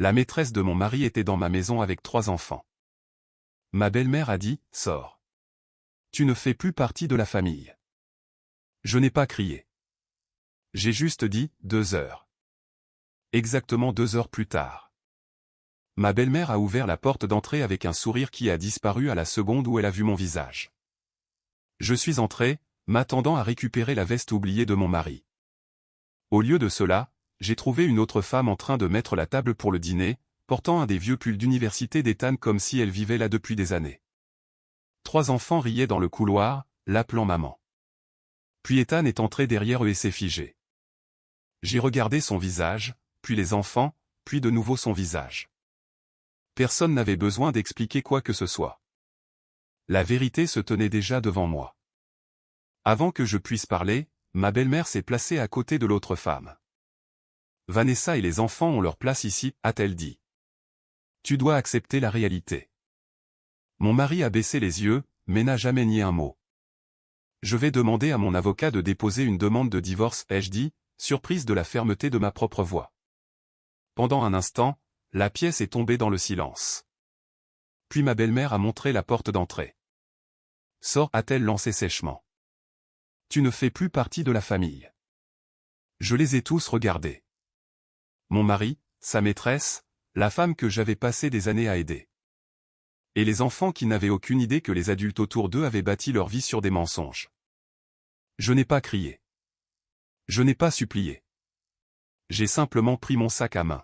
La maîtresse de mon mari était dans ma maison avec 3 enfants. Ma belle-mère a dit « Sors. Tu ne fais plus partie de la famille. » Je n'ai pas crié. J'ai juste dit « 2 heures. » Exactement 2 heures plus tard. Ma belle-mère a ouvert la porte d'entrée avec un sourire qui a disparu à la seconde où elle a vu mon visage. Je suis entré, m'attendant à récupérer la veste oubliée de mon mari. Au lieu de cela, j'ai trouvé une autre femme en train de mettre la table pour le dîner, portant un des vieux pulls d'université d'Ethan comme si elle vivait là depuis des années. 3 enfants riaient dans le couloir, l'appelant maman. Puis Ethan est entré derrière eux et s'est figé. J'ai regardé son visage, puis les enfants, puis de nouveau son visage. Personne n'avait besoin d'expliquer quoi que ce soit. La vérité se tenait déjà devant moi. Avant que je puisse parler, ma belle-mère s'est placée à côté de l'autre femme. Vanessa et les enfants ont leur place ici, a-t-elle dit. Tu dois accepter la réalité. Mon mari a baissé les yeux, mais n'a jamais nié un mot. Je vais demander à mon avocat de déposer une demande de divorce, ai-je dit, surprise de la fermeté de ma propre voix. Pendant un instant, la pièce est tombée dans le silence. Puis ma belle-mère a montré la porte d'entrée. Sors, a-t-elle lancé sèchement. Tu ne fais plus partie de la famille. Je les ai tous regardés. Mon mari, sa maîtresse, la femme que j'avais passé des années à aider. Et les enfants qui n'avaient aucune idée que les adultes autour d'eux avaient bâti leur vie sur des mensonges. Je n'ai pas crié. Je n'ai pas supplié. J'ai simplement pris mon sac à main.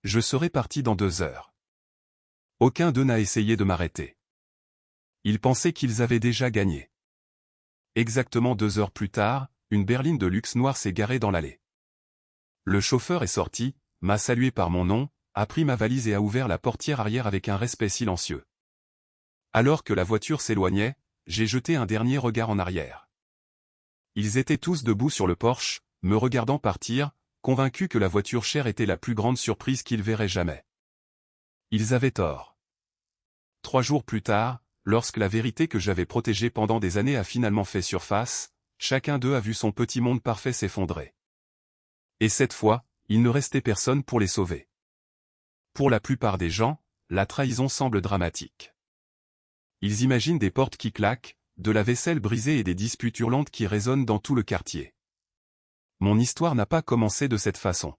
Je serais parti dans 2 heures. Aucun d'eux n'a essayé de m'arrêter. Ils pensaient qu'ils avaient déjà gagné. Exactement 2 heures plus tard, une berline de luxe noire s'est garée dans l'allée. Le chauffeur est sorti, m'a salué par mon nom, a pris ma valise et a ouvert la portière arrière avec un respect silencieux. Alors que la voiture s'éloignait, j'ai jeté un dernier regard en arrière. Ils étaient tous debout sur le porche, me regardant partir, convaincus que la voiture chère était la plus grande surprise qu'ils verraient jamais. Ils avaient tort. 3 jours plus tard, lorsque la vérité que j'avais protégée pendant des années a finalement fait surface, chacun d'eux a vu son petit monde parfait s'effondrer. Et cette fois, il ne restait personne pour les sauver. Pour la plupart des gens, la trahison semble dramatique. Ils imaginent des portes qui claquent, de la vaisselle brisée et des disputes hurlantes qui résonnent dans tout le quartier. Mon histoire n'a pas commencé de cette façon.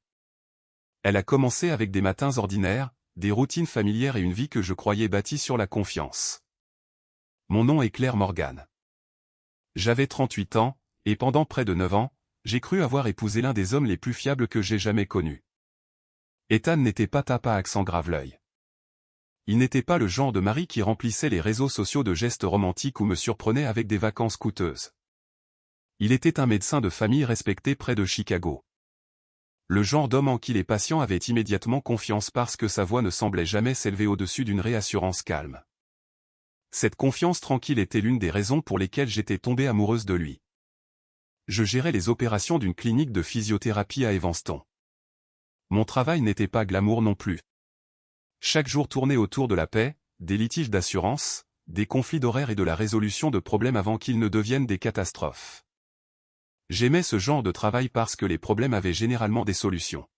Elle a commencé avec des matins ordinaires, des routines familières et une vie que je croyais bâtie sur la confiance. Mon nom est Claire Morgan. J'avais 38 ans, et pendant près de 9 ans, j'ai cru avoir épousé l'un des hommes les plus fiables que j'ai jamais connus. Ethan n'était pas tape à accent grave-l'œil. Il n'était pas le genre de mari qui remplissait les réseaux sociaux de gestes romantiques ou me surprenait avec des vacances coûteuses. Il était un médecin de famille respecté près de Chicago. Le genre d'homme en qui les patients avaient immédiatement confiance parce que sa voix ne semblait jamais s'élever au-dessus d'une réassurance calme. Cette confiance tranquille était l'une des raisons pour lesquelles j'étais tombée amoureuse de lui. Je gérais les opérations d'une clinique de physiothérapie à Evanston. Mon travail n'était pas glamour non plus. Chaque jour tournait autour de la paix, des litiges d'assurance, des conflits d'horaires et de la résolution de problèmes avant qu'ils ne deviennent des catastrophes. J'aimais ce genre de travail parce que les problèmes avaient généralement des solutions.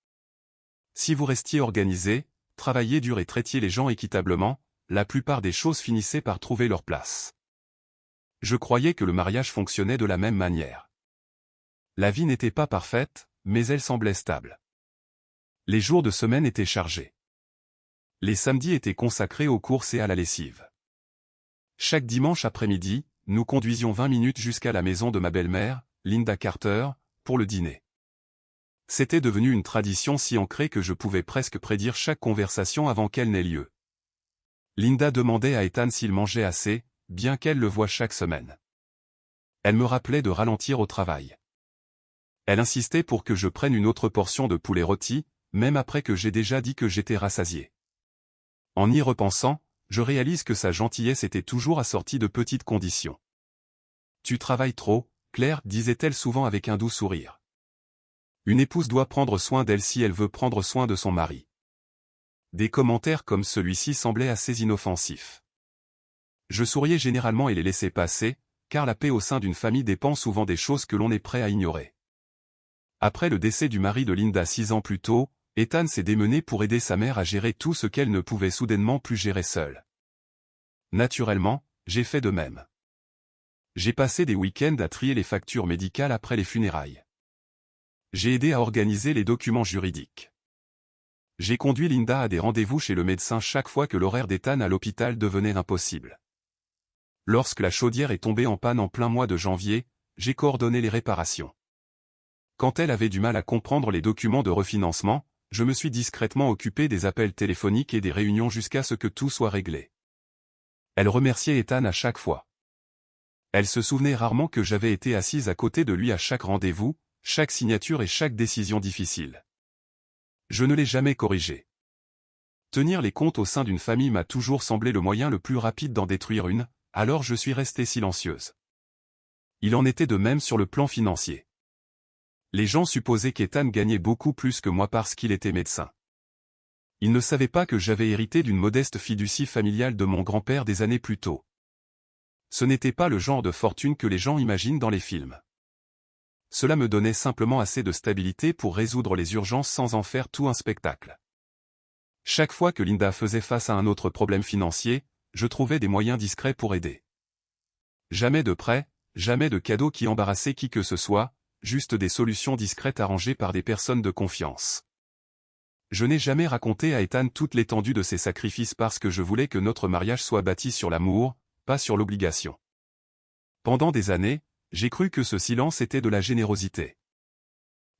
Si vous restiez organisé, travailliez dur et traitiez les gens équitablement, la plupart des choses finissaient par trouver leur place. Je croyais que le mariage fonctionnait de la même manière. La vie n'était pas parfaite, mais elle semblait stable. Les jours de semaine étaient chargés. Les samedis étaient consacrés aux courses et à la lessive. Chaque dimanche après-midi, nous conduisions 20 minutes jusqu'à la maison de ma belle-mère, Linda Carter, pour le dîner. C'était devenu une tradition si ancrée que je pouvais presque prédire chaque conversation avant qu'elle n'ait lieu. Linda demandait à Ethan s'il mangeait assez, bien qu'elle le voie chaque semaine. Elle me rappelait de ralentir au travail. Elle insistait pour que je prenne une autre portion de poulet rôti, même après que j'ai déjà dit que j'étais rassasié. En y repensant, je réalise que sa gentillesse était toujours assortie de petites conditions. « Tu travailles trop, Claire, disait-elle souvent avec un doux sourire. Une épouse doit prendre soin d'elle si elle veut prendre soin de son mari. » Des commentaires comme celui-ci semblaient assez inoffensifs. Je souriais généralement et les laissais passer, car la paix au sein d'une famille dépend souvent des choses que l'on est prêt à ignorer. Après le décès du mari de Linda 6 ans plus tôt, Ethan s'est démené pour aider sa mère à gérer tout ce qu'elle ne pouvait soudainement plus gérer seule. Naturellement, j'ai fait de même. J'ai passé des week-ends à trier les factures médicales après les funérailles. J'ai aidé à organiser les documents juridiques. J'ai conduit Linda à des rendez-vous chez le médecin chaque fois que l'horaire d'Ethan à l'hôpital devenait impossible. Lorsque la chaudière est tombée en panne en plein mois de janvier, j'ai coordonné les réparations. Quand elle avait du mal à comprendre les documents de refinancement, je me suis discrètement occupé des appels téléphoniques et des réunions jusqu'à ce que tout soit réglé. Elle remerciait Ethan à chaque fois. Elle se souvenait rarement que j'avais été assise à côté de lui à chaque rendez-vous, chaque signature et chaque décision difficile. Je ne l'ai jamais corrigé. Tenir les comptes au sein d'une famille m'a toujours semblé le moyen le plus rapide d'en détruire une, alors je suis restée silencieuse. Il en était de même sur le plan financier. Les gens supposaient qu'Ethan gagnait beaucoup plus que moi parce qu'il était médecin. Ils ne savaient pas que j'avais hérité d'une modeste fiducie familiale de mon grand-père des années plus tôt. Ce n'était pas le genre de fortune que les gens imaginent dans les films. Cela me donnait simplement assez de stabilité pour résoudre les urgences sans en faire tout un spectacle. Chaque fois que Linda faisait face à un autre problème financier, je trouvais des moyens discrets pour aider. Jamais de prêts, jamais de cadeaux qui embarrassaient qui que ce soit, juste des solutions discrètes arrangées par des personnes de confiance. Je n'ai jamais raconté à Ethan toute l'étendue de ses sacrifices parce que je voulais que notre mariage soit bâti sur l'amour, pas sur l'obligation. Pendant des années, j'ai cru que ce silence était de la générosité.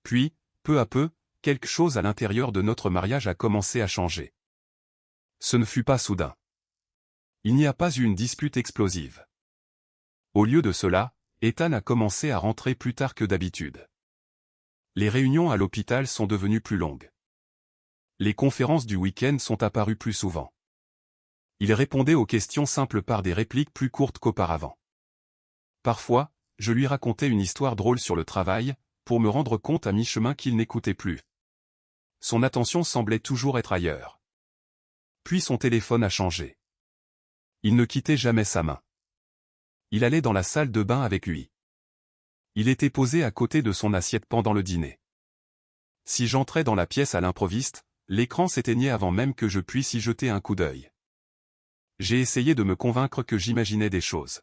Puis, peu à peu, quelque chose à l'intérieur de notre mariage a commencé à changer. Ce ne fut pas soudain. Il n'y a pas eu une dispute explosive. Au lieu de cela, Ethan a commencé à rentrer plus tard que d'habitude. Les réunions à l'hôpital sont devenues plus longues. Les conférences du week-end sont apparues plus souvent. Il répondait aux questions simples par des répliques plus courtes qu'auparavant. Parfois, je lui racontais une histoire drôle sur le travail, pour me rendre compte à mi-chemin qu'il n'écoutait plus. Son attention semblait toujours être ailleurs. Puis son téléphone a changé. Il ne quittait jamais sa main. Il allait dans la salle de bain avec lui. Il était posé à côté de son assiette pendant le dîner. Si j'entrais dans la pièce à l'improviste, l'écran s'éteignait avant même que je puisse y jeter un coup d'œil. J'ai essayé de me convaincre que j'imaginais des choses.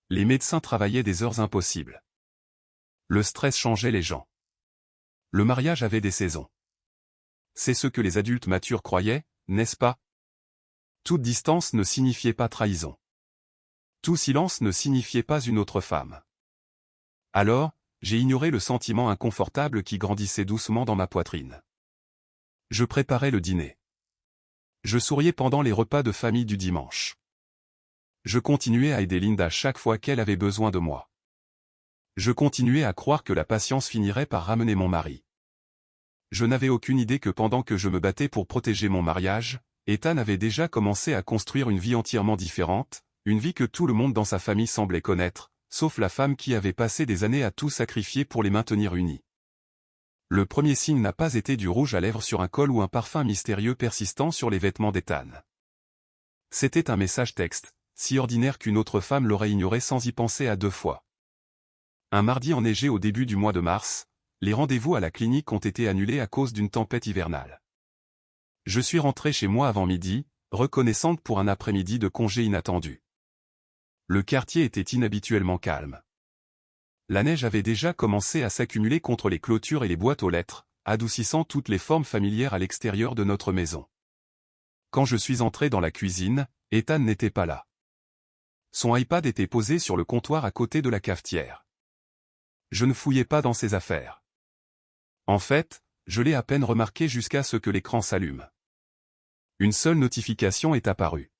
Les médecins travaillaient des heures impossibles. Le stress changeait les gens. Le mariage avait des saisons. C'est ce que les adultes matures croyaient, n'est-ce pas? Toute distance ne signifiait pas trahison. Tout silence ne signifiait pas une autre femme. Alors, j'ai ignoré le sentiment inconfortable qui grandissait doucement dans ma poitrine. Je préparais le dîner. Je souriais pendant les repas de famille du dimanche. Je continuais à aider Linda chaque fois qu'elle avait besoin de moi. Je continuais à croire que la patience finirait par ramener mon mari. Je n'avais aucune idée que pendant que je me battais pour protéger mon mariage, Ethan avait déjà commencé à construire une vie entièrement différente, une vie que tout le monde dans sa famille semblait connaître, sauf la femme qui avait passé des années à tout sacrifier pour les maintenir unis. Le premier signe n'a pas été du rouge à lèvres sur un col ou un parfum mystérieux persistant sur les vêtements d'Ethan. C'était un message texte, si ordinaire qu'une autre femme l'aurait ignoré sans y penser à deux fois. Un mardi enneigé au début du mois de mars, les rendez-vous à la clinique ont été annulés à cause d'une tempête hivernale. Je suis rentré chez moi avant midi, reconnaissante pour un après-midi de congé inattendu. Le quartier était inhabituellement calme. La neige avait déjà commencé à s'accumuler contre les clôtures et les boîtes aux lettres, adoucissant toutes les formes familières à l'extérieur de notre maison. Quand je suis entré dans la cuisine, Ethan n'était pas là. Son iPad était posé sur le comptoir à côté de la cafetière. Je ne fouillais pas dans ses affaires. En fait, je l'ai à peine remarqué jusqu'à ce que l'écran s'allume. Une seule notification est apparue.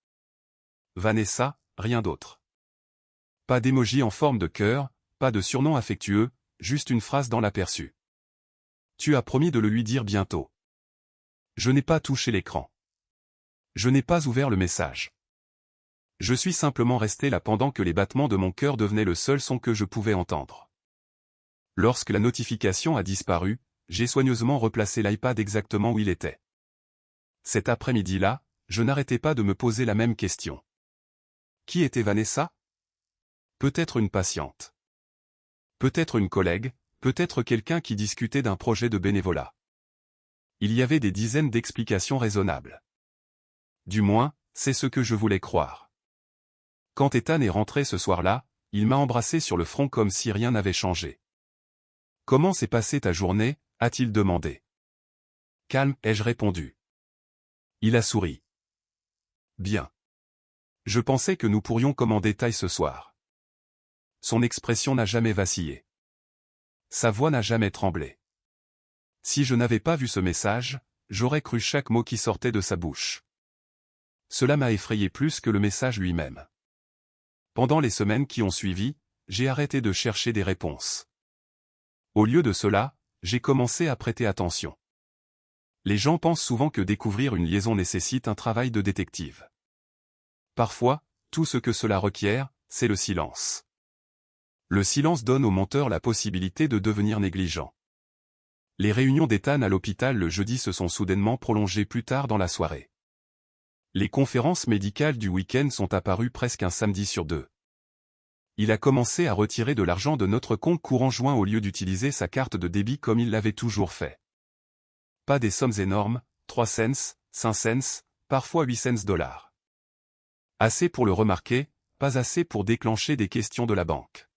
Vanessa, rien d'autre. Pas d'émoji en forme de cœur, pas de surnom affectueux, juste une phrase dans l'aperçu. Tu as promis de le lui dire bientôt. Je n'ai pas touché l'écran. Je n'ai pas ouvert le message. Je suis simplement resté là pendant que les battements de mon cœur devenaient le seul son que je pouvais entendre. Lorsque la notification a disparu, j'ai soigneusement replacé l'iPad exactement où il était. Cet après-midi-là, je n'arrêtais pas de me poser la même question. Qui était Vanessa? Peut-être une patiente. Peut-être une collègue, peut-être quelqu'un qui discutait d'un projet de bénévolat. Il y avait des dizaines d'explications raisonnables. Du moins, c'est ce que je voulais croire. Quand Ethan est rentré ce soir-là, il m'a embrassé sur le front comme si rien n'avait changé. « Comment s'est passée ta journée ?» a-t-il demandé. « Calme, ai-je répondu. Il a souri. « Bien. Je pensais que nous pourrions commander taille ce soir. » Son expression n'a jamais vacillé. Sa voix n'a jamais tremblé. Si je n'avais pas vu ce message, j'aurais cru chaque mot qui sortait de sa bouche. Cela m'a effrayé plus que le message lui-même. Pendant les semaines qui ont suivi, j'ai arrêté de chercher des réponses. Au lieu de cela, j'ai commencé à prêter attention. Les gens pensent souvent que découvrir une liaison nécessite un travail de détective. Parfois, tout ce que cela requiert, c'est le silence. Le silence donne au menteur la possibilité de devenir négligent. Les réunions d'Ethan à l'hôpital le jeudi se sont soudainement prolongées plus tard dans la soirée. Les conférences médicales du week-end sont apparues presque un samedi sur deux. Il a commencé à retirer de l'argent de notre compte courant joint au lieu d'utiliser sa carte de débit comme il l'avait toujours fait. Pas des sommes énormes, 3 cents, 5 cents, parfois 8 cents dollars. Assez pour le remarquer, pas assez pour déclencher des questions de la banque.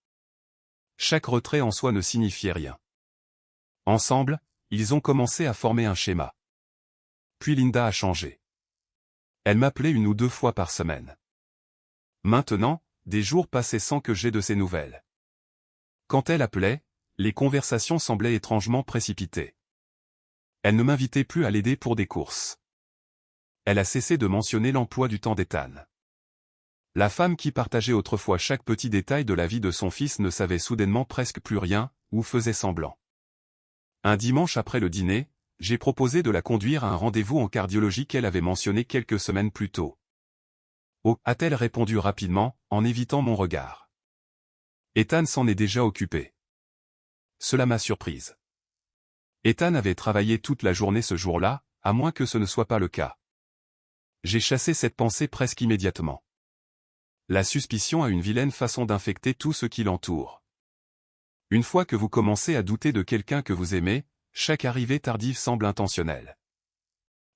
Chaque retrait en soi ne signifiait rien. Ensemble, ils ont commencé à former un schéma. Puis Linda a changé. Elle m'appelait 1 ou 2 fois par semaine. Maintenant, des jours passaient sans que j'aie de ses nouvelles. Quand elle appelait, les conversations semblaient étrangement précipitées. Elle ne m'invitait plus à l'aider pour des courses. Elle a cessé de mentionner l'emploi du temps d'Ethan. La femme qui partageait autrefois chaque petit détail de la vie de son fils ne savait soudainement presque plus rien, ou faisait semblant. Un dimanche après le dîner, j'ai proposé de la conduire à un rendez-vous en cardiologie qu'elle avait mentionné quelques semaines plus tôt. « Oh » a-t-elle répondu rapidement, en évitant mon regard. Ethan s'en est déjà occupé. Cela m'a surprise. Ethan avait travaillé toute la journée ce jour-là, à moins que ce ne soit pas le cas. J'ai chassé cette pensée presque immédiatement. La suspicion a une vilaine façon d'infecter tout ce qui l'entoure. Une fois que vous commencez à douter de quelqu'un que vous aimez, chaque arrivée tardive semble intentionnelle.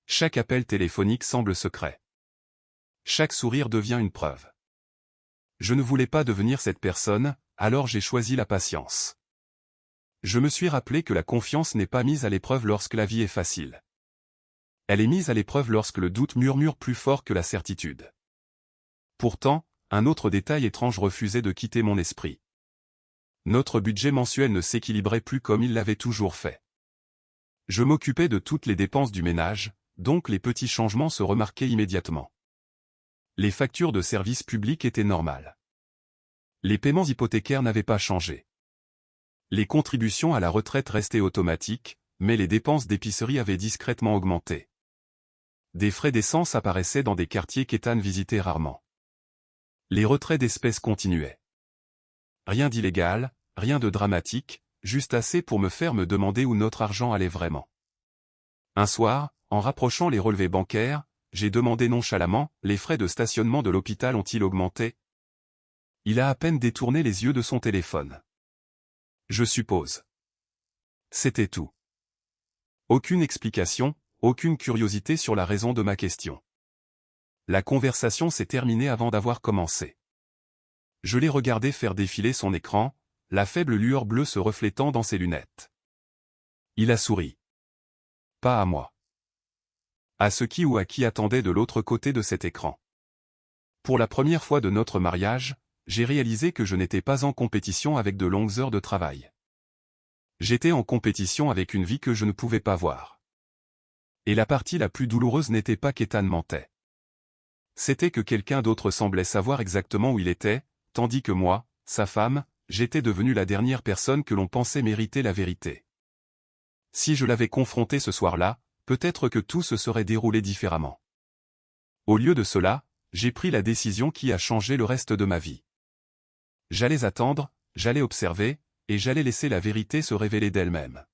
Chaque appel téléphonique semble secret. Chaque sourire devient une preuve. Je ne voulais pas devenir cette personne, alors j'ai choisi la patience. Je me suis rappelé que la confiance n'est pas mise à l'épreuve lorsque la vie est facile. Elle est mise à l'épreuve lorsque le doute murmure plus fort que la certitude. Pourtant, un autre détail étrange refusait de quitter mon esprit. Notre budget mensuel ne s'équilibrait plus comme il l'avait toujours fait. Je m'occupais de toutes les dépenses du ménage, donc les petits changements se remarquaient immédiatement. Les factures de services publics étaient normales. Les paiements hypothécaires n'avaient pas changé. Les contributions à la retraite restaient automatiques, mais les dépenses d'épicerie avaient discrètement augmenté. Des frais d'essence apparaissaient dans des quartiers qu'Ethan visitait rarement. Les retraits d'espèces continuaient. Rien d'illégal, rien de dramatique, juste assez pour me faire me demander où notre argent allait vraiment. Un soir, en rapprochant les relevés bancaires, j'ai demandé nonchalamment, les frais de stationnement de l'hôpital ont-ils augmenté? Il a à peine détourné les yeux de son téléphone. Je suppose. C'était tout. Aucune explication, aucune curiosité sur la raison de ma question. La conversation s'est terminée avant d'avoir commencé. Je l'ai regardé faire défiler son écran, la faible lueur bleue se reflétant dans ses lunettes. Il a souri. Pas à moi. À ce qui ou à qui attendait de l'autre côté de cet écran. Pour la première fois de notre mariage, j'ai réalisé que je n'étais pas en compétition avec de longues heures de travail. J'étais en compétition avec une vie que je ne pouvais pas voir. Et la partie la plus douloureuse n'était pas qu'Ethan mentait. C'était que quelqu'un d'autre semblait savoir exactement où il était, tandis que moi, sa femme, j'étais devenu la dernière personne que l'on pensait mériter la vérité. Si je l'avais confronté ce soir-là, peut-être que tout se serait déroulé différemment. Au lieu de cela, j'ai pris la décision qui a changé le reste de ma vie. J'allais attendre, j'allais observer, et j'allais laisser la vérité se révéler d'elle-même.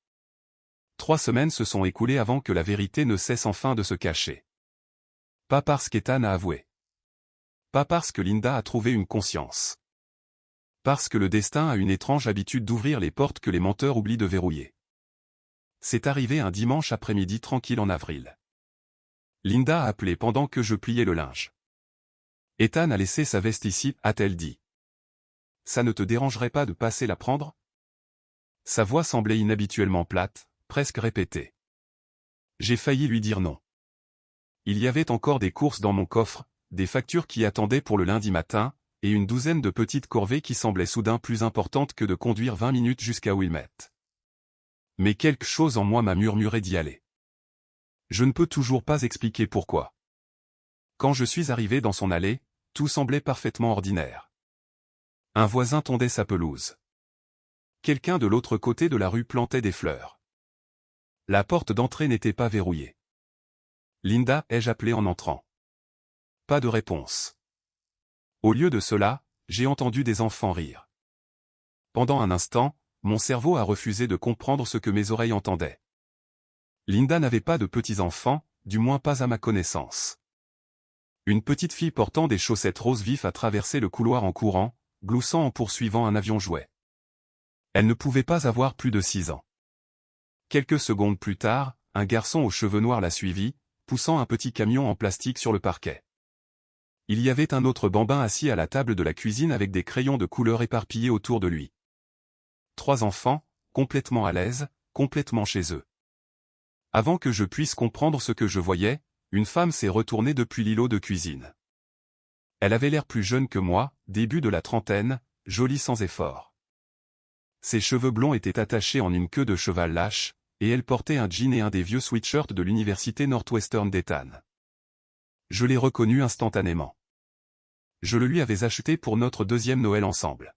3 semaines se sont écoulées avant que la vérité ne cesse enfin de se cacher. Pas parce qu'Ethan a avoué. Pas parce que Linda a trouvé une conscience. Parce que le destin a une étrange habitude d'ouvrir les portes que les menteurs oublient de verrouiller. C'est arrivé un dimanche après-midi tranquille en avril. Linda a appelé pendant que je pliais le linge. Ethan a laissé sa veste ici, a-t-elle dit. Ça ne te dérangerait pas de passer la prendre? Sa voix semblait inhabituellement plate, presque répétée. J'ai failli lui dire non. Il y avait encore des courses dans mon coffre, des factures qui attendaient pour le lundi matin, et une douzaine de petites corvées qui semblaient soudain plus importantes que de conduire 20 minutes jusqu'à Wilmette. Mais quelque chose en moi m'a murmuré d'y aller. Je ne peux toujours pas expliquer pourquoi. Quand je suis arrivé dans son allée, tout semblait parfaitement ordinaire. Un voisin tondait sa pelouse. Quelqu'un de l'autre côté de la rue plantait des fleurs. La porte d'entrée n'était pas verrouillée. Linda, ai-je appelé en entrant. Pas de réponse. Au lieu de cela, j'ai entendu des enfants rire. Pendant un instant, mon cerveau a refusé de comprendre ce que mes oreilles entendaient. Linda n'avait pas de petits-enfants, du moins pas à ma connaissance. Une petite fille portant des chaussettes roses vifs a traversé le couloir en courant, gloussant en poursuivant un avion-jouet. Elle ne pouvait pas avoir plus de 6 ans. Quelques secondes plus tard, un garçon aux cheveux noirs la suivit, poussant un petit camion en plastique sur le parquet. Il y avait un autre bambin assis à la table de la cuisine avec des crayons de couleur éparpillés autour de lui. 3 enfants, complètement à l'aise, complètement chez eux. Avant que je puisse comprendre ce que je voyais, une femme s'est retournée depuis l'îlot de cuisine. Elle avait l'air plus jeune que moi, début de la trentaine, jolie sans effort. Ses cheveux blonds étaient attachés en une queue de cheval lâche, et elle portait un jean et un des vieux sweatshirts de l'université Northwestern d'Ethan. Je l'ai reconnue instantanément. Je le lui avais acheté pour notre 2e Noël ensemble.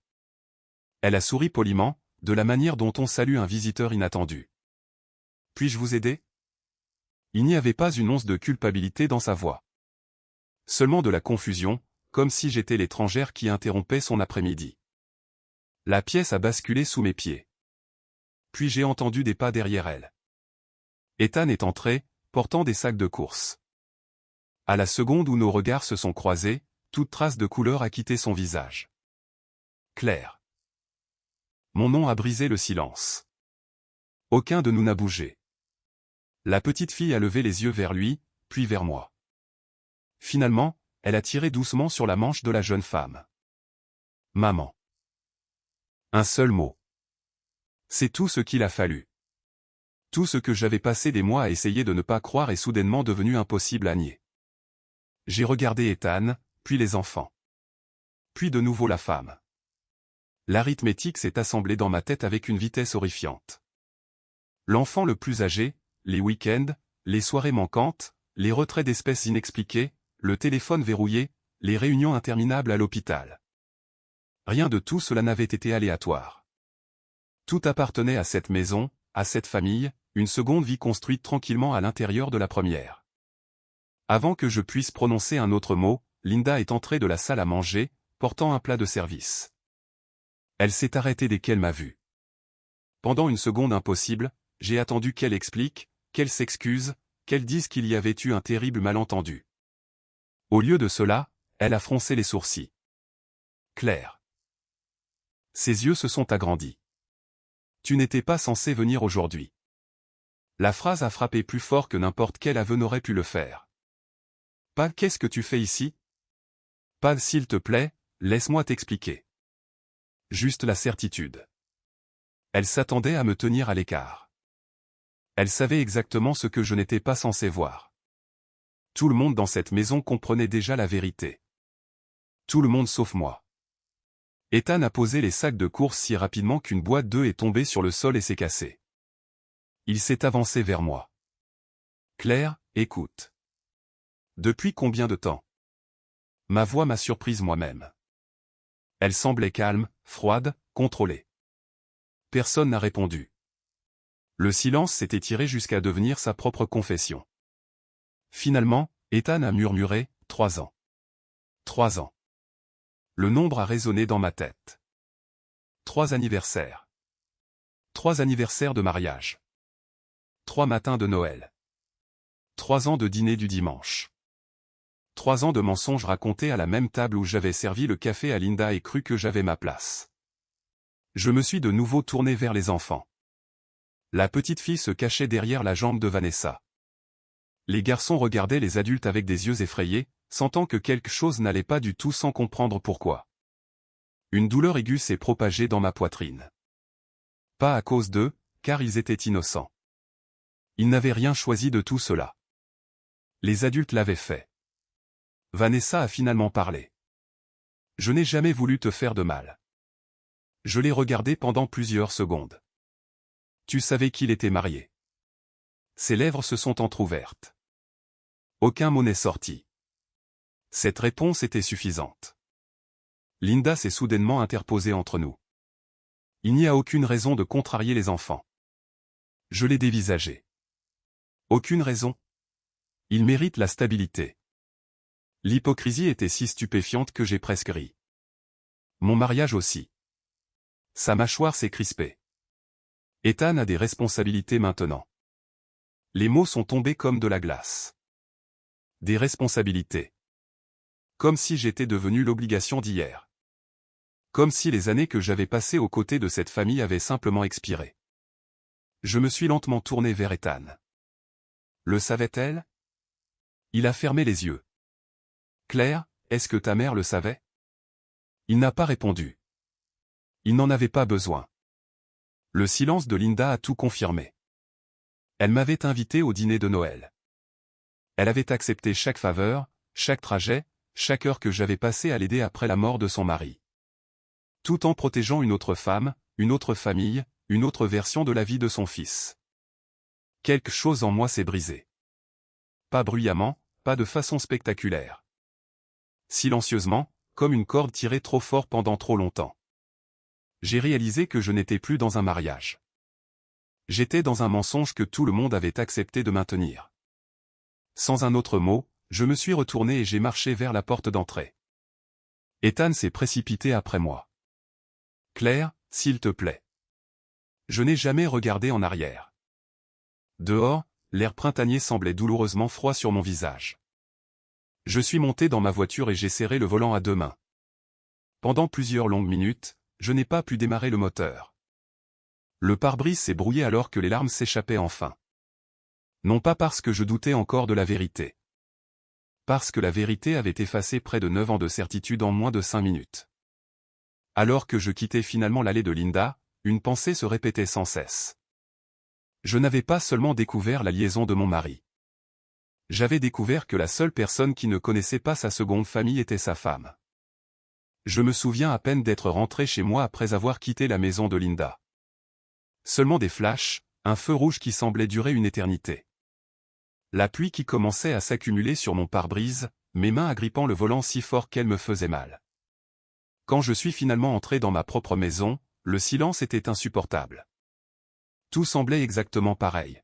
Elle a souri poliment, de la manière dont on salue un visiteur inattendu. « Puis-je vous aider ?» Il n'y avait pas une once de culpabilité dans sa voix. Seulement de la confusion, comme si j'étais l'étrangère qui interrompait son après-midi. La pièce a basculé sous mes pieds. Puis j'ai entendu des pas derrière elle. Ethan est entré, portant des sacs de course. À la seconde où nos regards se sont croisés, toute trace de couleur a quitté son visage. Claire. Mon nom a brisé le silence. Aucun de nous n'a bougé. La petite fille a levé les yeux vers lui, puis vers moi. Finalement, elle a tiré doucement sur la manche de la jeune femme. Maman. Un seul mot. C'est tout ce qu'il a fallu. Tout ce que j'avais passé des mois à essayer de ne pas croire est soudainement devenu impossible à nier. J'ai regardé Ethan, puis les enfants. Puis de nouveau la femme. L'arithmétique s'est assemblée dans ma tête avec une vitesse horrifiante. L'enfant le plus âgé, les week-ends, les soirées manquantes, les retraits d'espèces inexpliqués, le téléphone verrouillé, les réunions interminables à l'hôpital. Rien de tout cela n'avait été aléatoire. Tout appartenait à cette maison, à cette famille, une seconde vie construite tranquillement à l'intérieur de la première. Avant que je puisse prononcer un autre mot, Linda est entrée de la salle à manger, portant un plat de service. Elle s'est arrêtée dès qu'elle m'a vu. Pendant une seconde impossible, j'ai attendu qu'elle explique, qu'elle s'excuse, qu'elle dise qu'il y avait eu un terrible malentendu. Au lieu de cela, elle a froncé les sourcils. Claire. Ses yeux se sont agrandis. Tu n'étais pas censé venir aujourd'hui. La phrase a frappé plus fort que n'importe quel aveu n'aurait pu le faire. Pas qu'est-ce que tu fais ici? Pas s'il te plaît, laisse-moi t'expliquer. Juste la certitude. Elle s'attendait à me tenir à l'écart. Elle savait exactement ce que je n'étais pas censé voir. Tout le monde dans cette maison comprenait déjà la vérité. Tout le monde sauf moi. Ethan a posé les sacs de course si rapidement qu'une boîte d'œufs est tombée sur le sol et s'est cassée. Il s'est avancé vers moi. Claire, écoute. Depuis combien de temps? Ma voix m'a surprise moi-même. Elle semblait calme, froide, contrôlée. Personne n'a répondu. Le silence s'est étiré jusqu'à devenir sa propre confession. Finalement, Ethan a murmuré, 3 ans. 3 ans. Le nombre a résonné dans ma tête. 3 anniversaires. 3 anniversaires de mariage. 3 matins de Noël. 3 ans de dîner du dimanche. 3 ans de mensonges racontés à la même table où j'avais servi le café à Linda et cru que j'avais ma place. Je me suis de nouveau tourné vers les enfants. La petite fille se cachait derrière la jambe de Vanessa. Les garçons regardaient les adultes avec des yeux effrayés, sentant que quelque chose n'allait pas du tout sans comprendre pourquoi. Une douleur aiguë s'est propagée dans ma poitrine. Pas à cause d'eux, car ils étaient innocents. Ils n'avaient rien choisi de tout cela. Les adultes l'avaient fait. Vanessa a finalement parlé. Je n'ai jamais voulu te faire de mal. Je l'ai regardé pendant plusieurs secondes. Tu savais qu'il était marié. Ses lèvres se sont entr'ouvertes. Aucun mot n'est sorti. Cette réponse était suffisante. Linda s'est soudainement interposée entre nous. Il n'y a aucune raison de contrarier les enfants. Je l'ai dévisagé. Aucune raison. Ils méritent la stabilité. L'hypocrisie était si stupéfiante que j'ai presque ri. Mon mariage aussi. Sa mâchoire s'est crispée. Ethan a des responsabilités maintenant. Les mots sont tombés comme de la glace. Des responsabilités. Comme si j'étais devenu l'obligation d'hier. Comme si les années que j'avais passées aux côtés de cette famille avaient simplement expiré. Je me suis lentement tourné vers Ethan. Le savait-elle? Il a fermé les yeux. Claire, est-ce que ta mère le savait? Il n'a pas répondu. Il n'en avait pas besoin. Le silence de Linda a tout confirmé. Elle m'avait invité au dîner de Noël. Elle avait accepté chaque faveur, chaque trajet, chaque heure que j'avais passée à l'aider après la mort de son mari. Tout en protégeant une autre femme, une autre famille, une autre version de la vie de son fils. Quelque chose en moi s'est brisé. Pas bruyamment, pas de façon spectaculaire. Silencieusement, comme une corde tirée trop fort pendant trop longtemps. J'ai réalisé que je n'étais plus dans un mariage. J'étais dans un mensonge que tout le monde avait accepté de maintenir. Sans un autre mot, je me suis retourné et j'ai marché vers la porte d'entrée. Ethan s'est précipité après moi. Claire, s'il te plaît. Je n'ai jamais regardé en arrière. Dehors, l'air printanier semblait douloureusement froid sur mon visage. Je suis monté dans ma voiture et j'ai serré le volant à deux mains. Pendant plusieurs longues minutes, je n'ai pas pu démarrer le moteur. Le pare-brise s'est brouillé alors que les larmes s'échappaient enfin. Non pas parce que je doutais encore de la vérité. Parce que la vérité avait effacé près de 9 ans de certitude en moins de 5 minutes. Alors que je quittais finalement l'allée de Linda, une pensée se répétait sans cesse. Je n'avais pas seulement découvert la liaison de mon mari. J'avais découvert que la seule personne qui ne connaissait pas sa seconde famille était sa femme. Je me souviens à peine d'être rentré chez moi après avoir quitté la maison de Linda. Seulement des flashs, un feu rouge qui semblait durer une éternité. La pluie qui commençait à s'accumuler sur mon pare-brise, mes mains agrippant le volant si fort qu'elles me faisaient mal. Quand je suis finalement entré dans ma propre maison, le silence était insupportable. Tout semblait exactement pareil.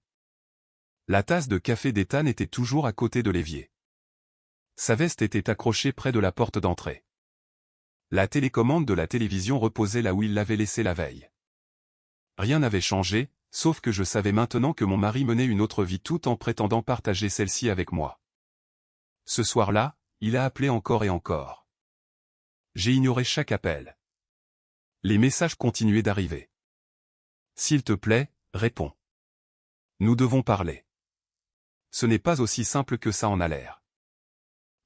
La tasse de café d'Ethan était toujours à côté de l'évier. Sa veste était accrochée près de la porte d'entrée. La télécommande de la télévision reposait là où il l'avait laissée la veille. Rien n'avait changé, sauf que je savais maintenant que mon mari menait une autre vie tout en prétendant partager celle-ci avec moi. Ce soir-là, il a appelé encore et encore. J'ai ignoré chaque appel. Les messages continuaient d'arriver. S'il te plaît, réponds. Nous devons parler. Ce n'est pas aussi simple que ça en a l'air.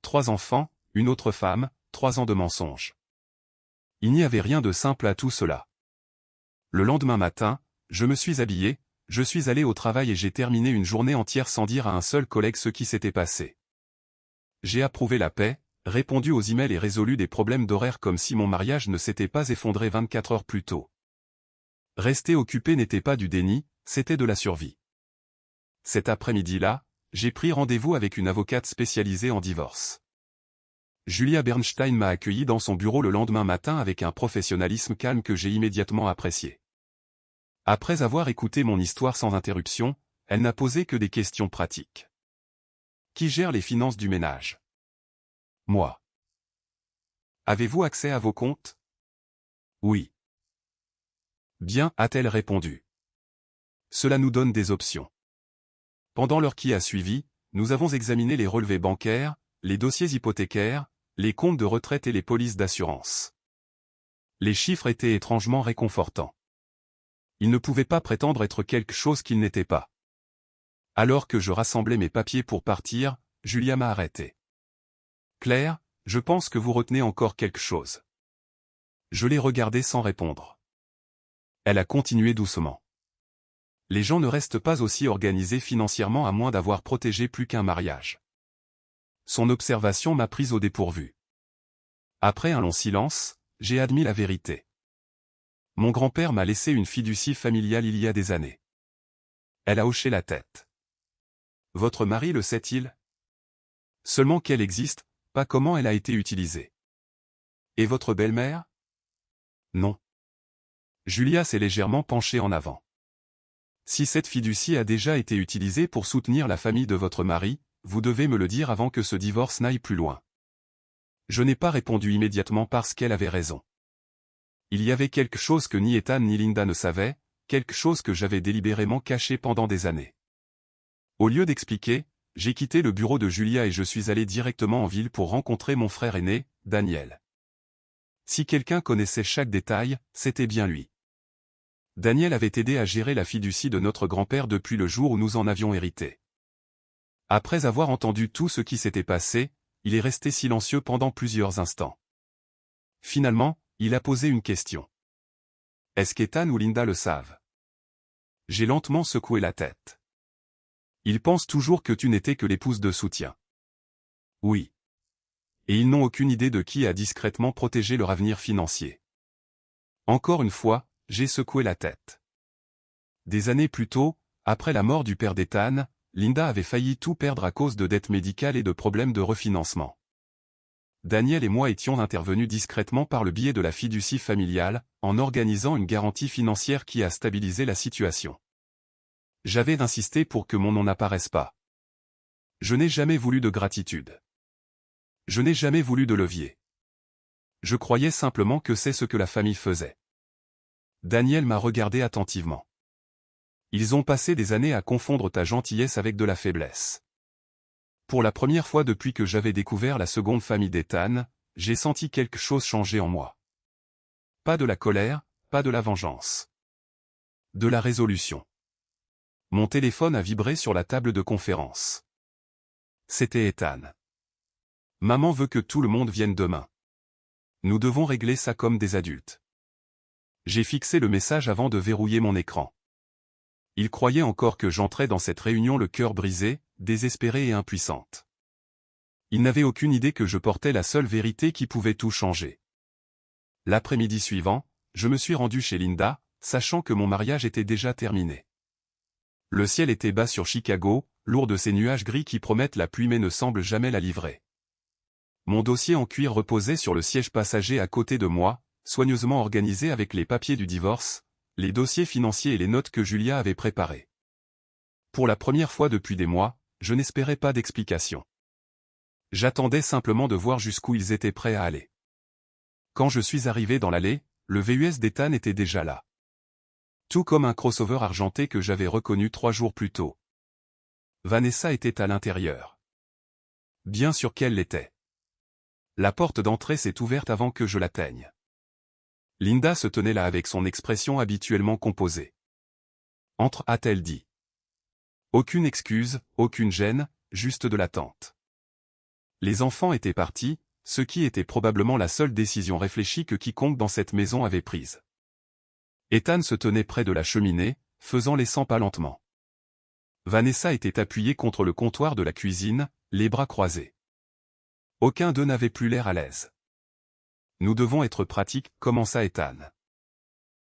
3 enfants, une autre femme, 3 ans de mensonges. Il n'y avait rien de simple à tout cela. Le lendemain matin, je me suis habillé, je suis allé au travail et j'ai terminé une journée entière sans dire à un seul collègue ce qui s'était passé. J'ai approuvé la paix, répondu aux emails et résolu des problèmes d'horaire comme si mon mariage ne s'était pas effondré 24 heures plus tôt. Rester occupé n'était pas du déni, c'était de la survie. Cet après-midi-là, j'ai pris rendez-vous avec une avocate spécialisée en divorce. Julia Bernstein m'a accueilli dans son bureau le lendemain matin avec un professionnalisme calme que j'ai immédiatement apprécié. Après avoir écouté mon histoire sans interruption, elle n'a posé que des questions pratiques. Qui gère les finances du ménage? Moi. Avez-vous accès à vos comptes? Oui. Bien, a-t-elle répondu. Cela nous donne des options. Pendant l'heure qui a suivi, nous avons examiné les relevés bancaires, les dossiers hypothécaires, les comptes de retraite et les polices d'assurance. Les chiffres étaient étrangement réconfortants. Il ne pouvait pas prétendre être quelque chose qu'il n'était pas. Alors que je rassemblais mes papiers pour partir, Julia m'a arrêté. Claire, je pense que vous retenez encore quelque chose. Je l'ai regardée sans répondre. Elle a continué doucement. Les gens ne restent pas aussi organisés financièrement à moins d'avoir protégé plus qu'un mariage. Son observation m'a prise au dépourvu. Après un long silence, j'ai admis la vérité. Mon grand-père m'a laissé une fiducie familiale il y a des années. Elle a hoché la tête. Votre mari le sait-il? Seulement qu'elle existe, pas comment elle a été utilisée. Et votre belle-mère? Non. Julia s'est légèrement penchée en avant. Si cette fiducie a déjà été utilisée pour soutenir la famille de votre mari, vous devez me le dire avant que ce divorce n'aille plus loin. Je n'ai pas répondu immédiatement parce qu'elle avait raison. Il y avait quelque chose que ni Ethan ni Linda ne savaient, quelque chose que j'avais délibérément caché pendant des années. Au lieu d'expliquer, j'ai quitté le bureau de Julia et je suis allé directement en ville pour rencontrer mon frère aîné, Daniel. Si quelqu'un connaissait chaque détail, c'était bien lui. Daniel avait aidé à gérer la fiducie de notre grand-père depuis le jour où nous en avions hérité. Après avoir entendu tout ce qui s'était passé, il est resté silencieux pendant plusieurs instants. Finalement, il a posé une question. Est-ce qu'Ethan ou Linda le savent? J'ai lentement secoué la tête. Ils pensent toujours que tu n'étais que l'épouse de soutien. Oui. Et ils n'ont aucune idée de qui a discrètement protégé leur avenir financier. Encore une fois, j'ai secoué la tête. Des années plus tôt, après la mort du père d'Ethan, Linda avait failli tout perdre à cause de dettes médicales et de problèmes de refinancement. Daniel et moi étions intervenus discrètement par le biais de la fiducie familiale, en organisant une garantie financière qui a stabilisé la situation. J'avais insisté pour que mon nom n'apparaisse pas. Je n'ai jamais voulu de gratitude. Je n'ai jamais voulu de levier. Je croyais simplement que c'est ce que la famille faisait. Daniel m'a regardé attentivement. Ils ont passé des années à confondre ta gentillesse avec de la faiblesse. Pour la première fois depuis que j'avais découvert la seconde famille d'Ethan, j'ai senti quelque chose changer en moi. Pas de la colère, pas de la vengeance. De la résolution. Mon téléphone a vibré sur la table de conférence. C'était Ethan. Maman veut que tout le monde vienne demain. Nous devons régler ça comme des adultes. J'ai fixé le message avant de verrouiller mon écran. Il croyait encore que j'entrais dans cette réunion le cœur brisé, désespérée et impuissante. Il n'avait aucune idée que je portais la seule vérité qui pouvait tout changer. L'après-midi suivant, je me suis rendu chez Linda, sachant que mon mariage était déjà terminé. Le ciel était bas sur Chicago, lourd de ces nuages gris qui promettent la pluie mais ne semblent jamais la livrer. Mon dossier en cuir reposait sur le siège passager à côté de moi, soigneusement organisé avec les papiers du divorce, les dossiers financiers et les notes que Julia avait préparées. Pour la première fois depuis des mois, je n'espérais pas d'explication. J'attendais simplement de voir jusqu'où ils étaient prêts à aller. Quand je suis arrivé dans l'allée, le VUS d'Ethan était déjà là. Tout comme un crossover argenté que j'avais reconnu 3 jours plus tôt. Vanessa était à l'intérieur. Bien sûr qu'elle l'était. La porte d'entrée s'est ouverte avant que je l'atteigne. Linda se tenait là avec son expression habituellement composée. Entre, a-t-elle dit. Aucune excuse, aucune gêne, juste de l'attente. Les enfants étaient partis, ce qui était probablement la seule décision réfléchie que quiconque dans cette maison avait prise. Ethan se tenait près de la cheminée, faisant les 100 pas lentement. Vanessa était appuyée contre le comptoir de la cuisine, les bras croisés. Aucun d'eux n'avait plus l'air à l'aise. Nous devons être pratiques, commença Ethan.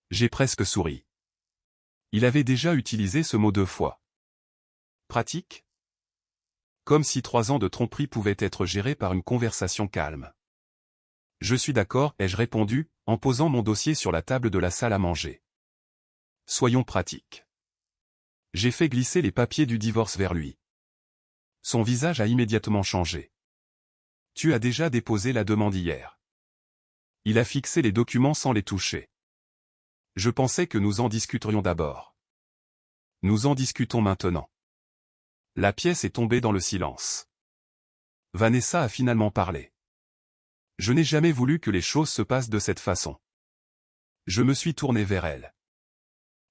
J'ai presque souri. Il avait déjà utilisé ce mot 2 fois. Pratique? Comme si 3 ans de tromperie pouvaient être gérés par une conversation calme. Je suis d'accord, ai-je répondu, en posant mon dossier sur la table de la salle à manger. Soyons pratiques. J'ai fait glisser les papiers du divorce vers lui. Son visage a immédiatement changé. Tu as déjà déposé la demande hier. Il a fixé les documents sans les toucher. Je pensais que nous en discuterions d'abord. Nous en discutons maintenant. La pièce est tombée dans le silence. Vanessa a finalement parlé. Je n'ai jamais voulu que les choses se passent de cette façon. Je me suis tourné vers elle.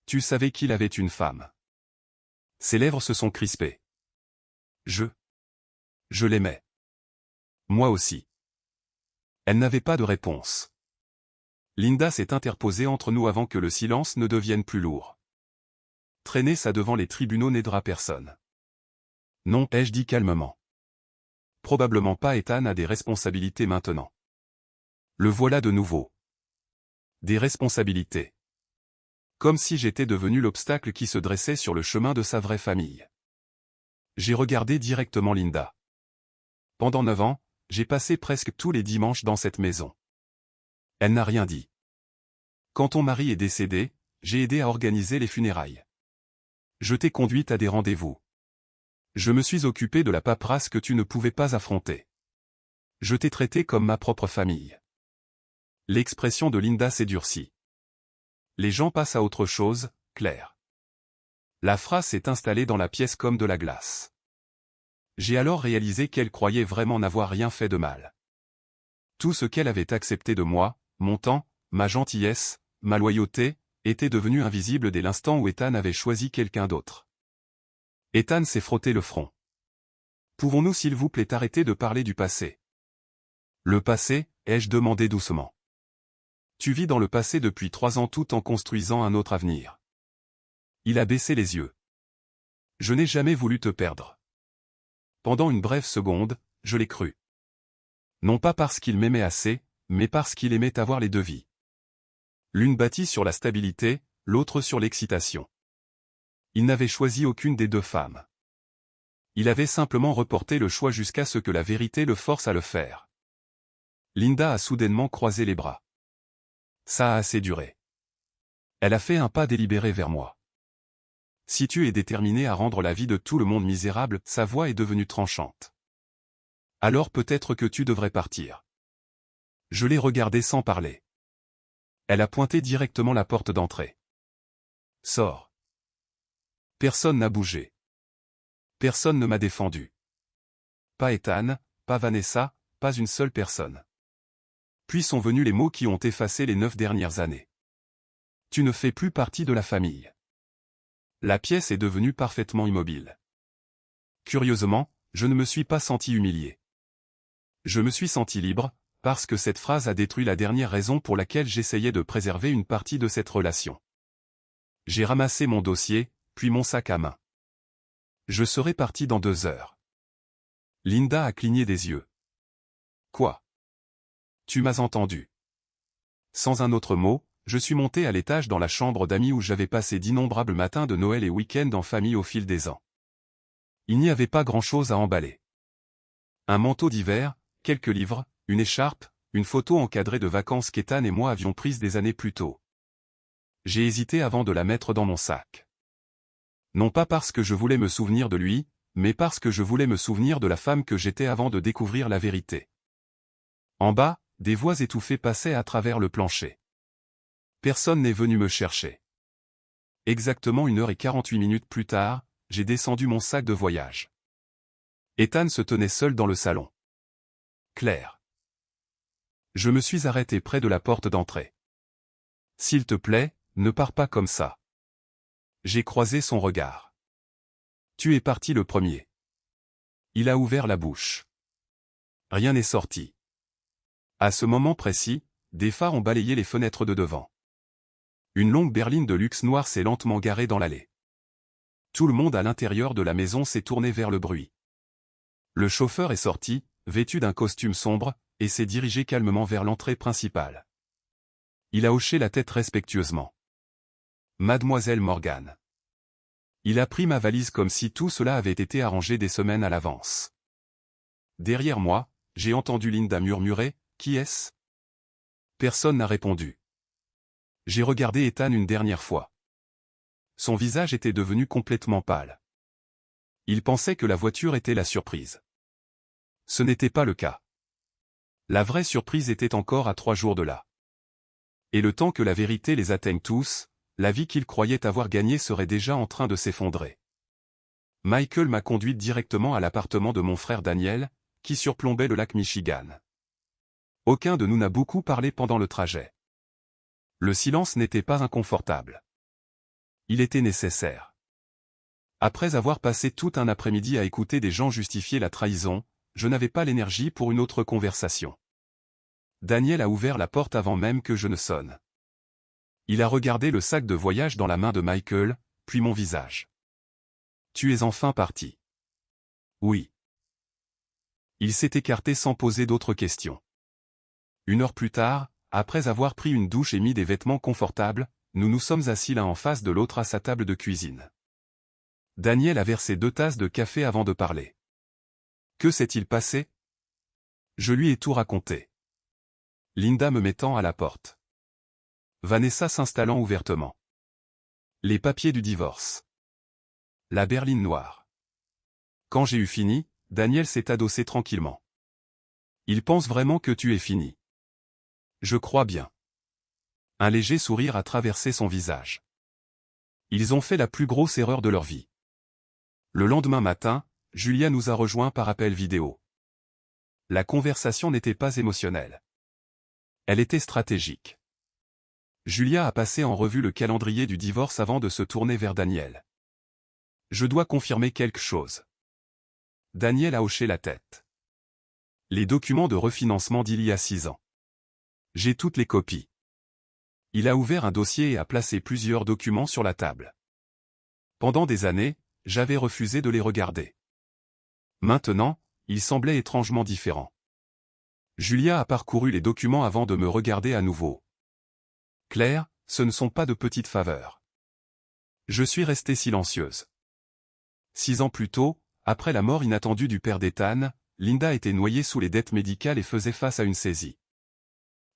Tu savais qu'il avait une femme. Ses lèvres se sont crispées. Je l'aimais. Moi aussi. Elle n'avait pas de réponse. Linda s'est interposée entre nous avant que le silence ne devienne plus lourd. Traîner ça devant les tribunaux n'aidera personne. Non, ai-je dit calmement. Probablement pas. Ethan a des responsabilités maintenant. Le voilà de nouveau. Des responsabilités. Comme si j'étais devenu l'obstacle qui se dressait sur le chemin de sa vraie famille. J'ai regardé directement Linda. Pendant 9 ans, j'ai passé presque tous les dimanches dans cette maison. Elle n'a rien dit. Quand ton mari est décédé, j'ai aidé à organiser les funérailles. Je t'ai conduite à des rendez-vous. Je me suis occupé de la paperasse que tu ne pouvais pas affronter. Je t'ai traité comme ma propre famille. L'expression de Linda s'est durcie. Les gens passent à autre chose, Claire. La phrase s'est installée dans la pièce comme de la glace. J'ai alors réalisé qu'elle croyait vraiment n'avoir rien fait de mal. Tout ce qu'elle avait accepté de moi, mon temps, ma gentillesse, ma loyauté, était devenu invisible dès l'instant où Ethan avait choisi quelqu'un d'autre. Ethan s'est frotté le front. Pouvons-nous s'il vous plaît arrêter de parler du passé? Le passé, ai-je demandé doucement. Tu vis dans le passé depuis 3 ans tout en construisant un autre avenir. Il a baissé les yeux. Je n'ai jamais voulu te perdre. Pendant une brève seconde, je l'ai cru. Non pas parce qu'il m'aimait assez, mais parce qu'il aimait avoir les deux vies. L'une bâtie sur la stabilité, l'autre sur l'excitation. Il n'avait choisi aucune des deux femmes. Il avait simplement reporté le choix jusqu'à ce que la vérité le force à le faire. Linda a soudainement croisé les bras. Ça a assez duré. Elle a fait un pas délibéré vers moi. Si tu es déterminé à rendre la vie de tout le monde misérable, sa voix est devenue tranchante. Alors peut-être que tu devrais partir. Je l'ai regardée sans parler. Elle a pointé directement la porte d'entrée. Sors. Personne n'a bougé. Personne ne m'a défendu. Pas Ethan, pas Vanessa, pas une seule personne. Puis sont venus les mots qui ont effacé les 9 dernières années. Tu ne fais plus partie de la famille. La pièce est devenue parfaitement immobile. Curieusement, je ne me suis pas senti humilié. Je me suis senti libre, parce que cette phrase a détruit la dernière raison pour laquelle j'essayais de préserver une partie de cette relation. J'ai ramassé mon dossier, puis mon sac à main. Je serai parti dans 2 heures. Linda a cligné des yeux. Quoi? Tu m'as entendu. Sans un autre mot, je suis monté à l'étage dans la chambre d'amis où j'avais passé d'innombrables matins de Noël et week-ends en famille au fil des ans. Il n'y avait pas grand-chose à emballer. Un manteau d'hiver, quelques livres, une écharpe, une photo encadrée de vacances qu'Ethan et moi avions prises des années plus tôt. J'ai hésité avant de la mettre dans mon sac. Non pas parce que je voulais me souvenir de lui, mais parce que je voulais me souvenir de la femme que j'étais avant de découvrir la vérité. En bas, des voix étouffées passaient à travers le plancher. Personne n'est venu me chercher. Exactement 1h48 plus tard, j'ai descendu mon sac de voyage. Ethan se tenait seul dans le salon. Claire. Je me suis arrêté près de la porte d'entrée. S'il te plaît, ne pars pas comme ça. J'ai croisé son regard. Tu es parti le premier. Il a ouvert la bouche. Rien n'est sorti. À ce moment précis, des phares ont balayé les fenêtres de devant. Une longue berline de luxe noire s'est lentement garée dans l'allée. Tout le monde à l'intérieur de la maison s'est tourné vers le bruit. Le chauffeur est sorti, vêtu d'un costume sombre, et s'est dirigé calmement vers l'entrée principale. Il a hoché la tête respectueusement. Mademoiselle Morgan. Il a pris ma valise comme si tout cela avait été arrangé des semaines à l'avance. Derrière moi, j'ai entendu Linda murmurer, « Qui est-ce » Personne n'a répondu. J'ai regardé Ethan une dernière fois. Son visage était devenu complètement pâle. Il pensait que la voiture était la surprise. Ce n'était pas le cas. La vraie surprise était encore à 3 jours de là. Et le temps que la vérité les atteigne tous, la vie qu'il croyait avoir gagnée serait déjà en train de s'effondrer. Michael m'a conduite directement à l'appartement de mon frère Daniel, qui surplombait le lac Michigan. Aucun de nous n'a beaucoup parlé pendant le trajet. Le silence n'était pas inconfortable. Il était nécessaire. Après avoir passé tout un après-midi à écouter des gens justifier la trahison, je n'avais pas l'énergie pour une autre conversation. Daniel a ouvert la porte avant même que je ne sonne. Il a regardé le sac de voyage dans la main de Michael, puis mon visage. « Tu es enfin parti. » « Oui. » Il s'est écarté sans poser d'autres questions. 1 heure plus tard, après avoir pris une douche et mis des vêtements confortables, nous nous sommes assis l'un en face de l'autre à sa table de cuisine. Daniel a versé 2 tasses de café avant de parler. Que s'est-il passé? Je lui ai tout raconté. Linda me mettant à la porte. Vanessa s'installant ouvertement. Les papiers du divorce. La berline noire. Quand j'ai eu fini, Daniel s'est adossé tranquillement. Il pense vraiment que tu es fini. Je crois bien. Un léger sourire a traversé son visage. Ils ont fait la plus grosse erreur de leur vie. Le lendemain matin, Julia nous a rejoints par appel vidéo. La conversation n'était pas émotionnelle. Elle était stratégique. Julia a passé en revue le calendrier du divorce avant de se tourner vers Daniel. Je dois confirmer quelque chose. Daniel a hoché la tête. Les documents de refinancement d'il y a 6 ans. J'ai toutes les copies. Il a ouvert un dossier et a placé plusieurs documents sur la table. Pendant des années, j'avais refusé de les regarder. Maintenant, ils semblaient étrangement différents. Julia a parcouru les documents avant de me regarder à nouveau. Claire, ce ne sont pas de petites faveurs. Je suis restée silencieuse. 6 ans plus tôt, après la mort inattendue du père d'Ethan, Linda était noyée sous les dettes médicales et faisait face à une saisie.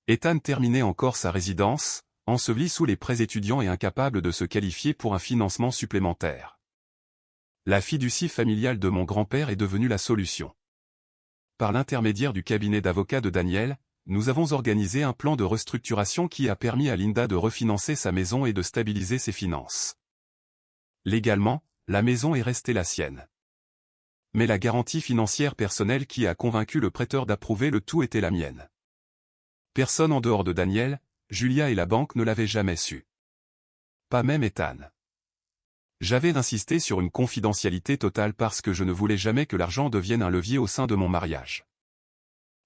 Ethan terminait encore sa résidence, enseveli sous les prêts étudiants et incapable de se qualifier pour un financement supplémentaire. La fiducie familiale de mon grand-père est devenue la solution. Par l'intermédiaire du cabinet d'avocats de Daniel, nous avons organisé un plan de restructuration qui a permis à Linda de refinancer sa maison et de stabiliser ses finances. Légalement, la maison est restée la sienne. Mais la garantie financière personnelle qui a convaincu le prêteur d'approuver le tout était la mienne. Personne en dehors de Daniel, Julia et la banque ne l'avaient jamais su. Pas même Ethan. J'avais insisté sur une confidentialité totale parce que je ne voulais jamais que l'argent devienne un levier au sein de mon mariage.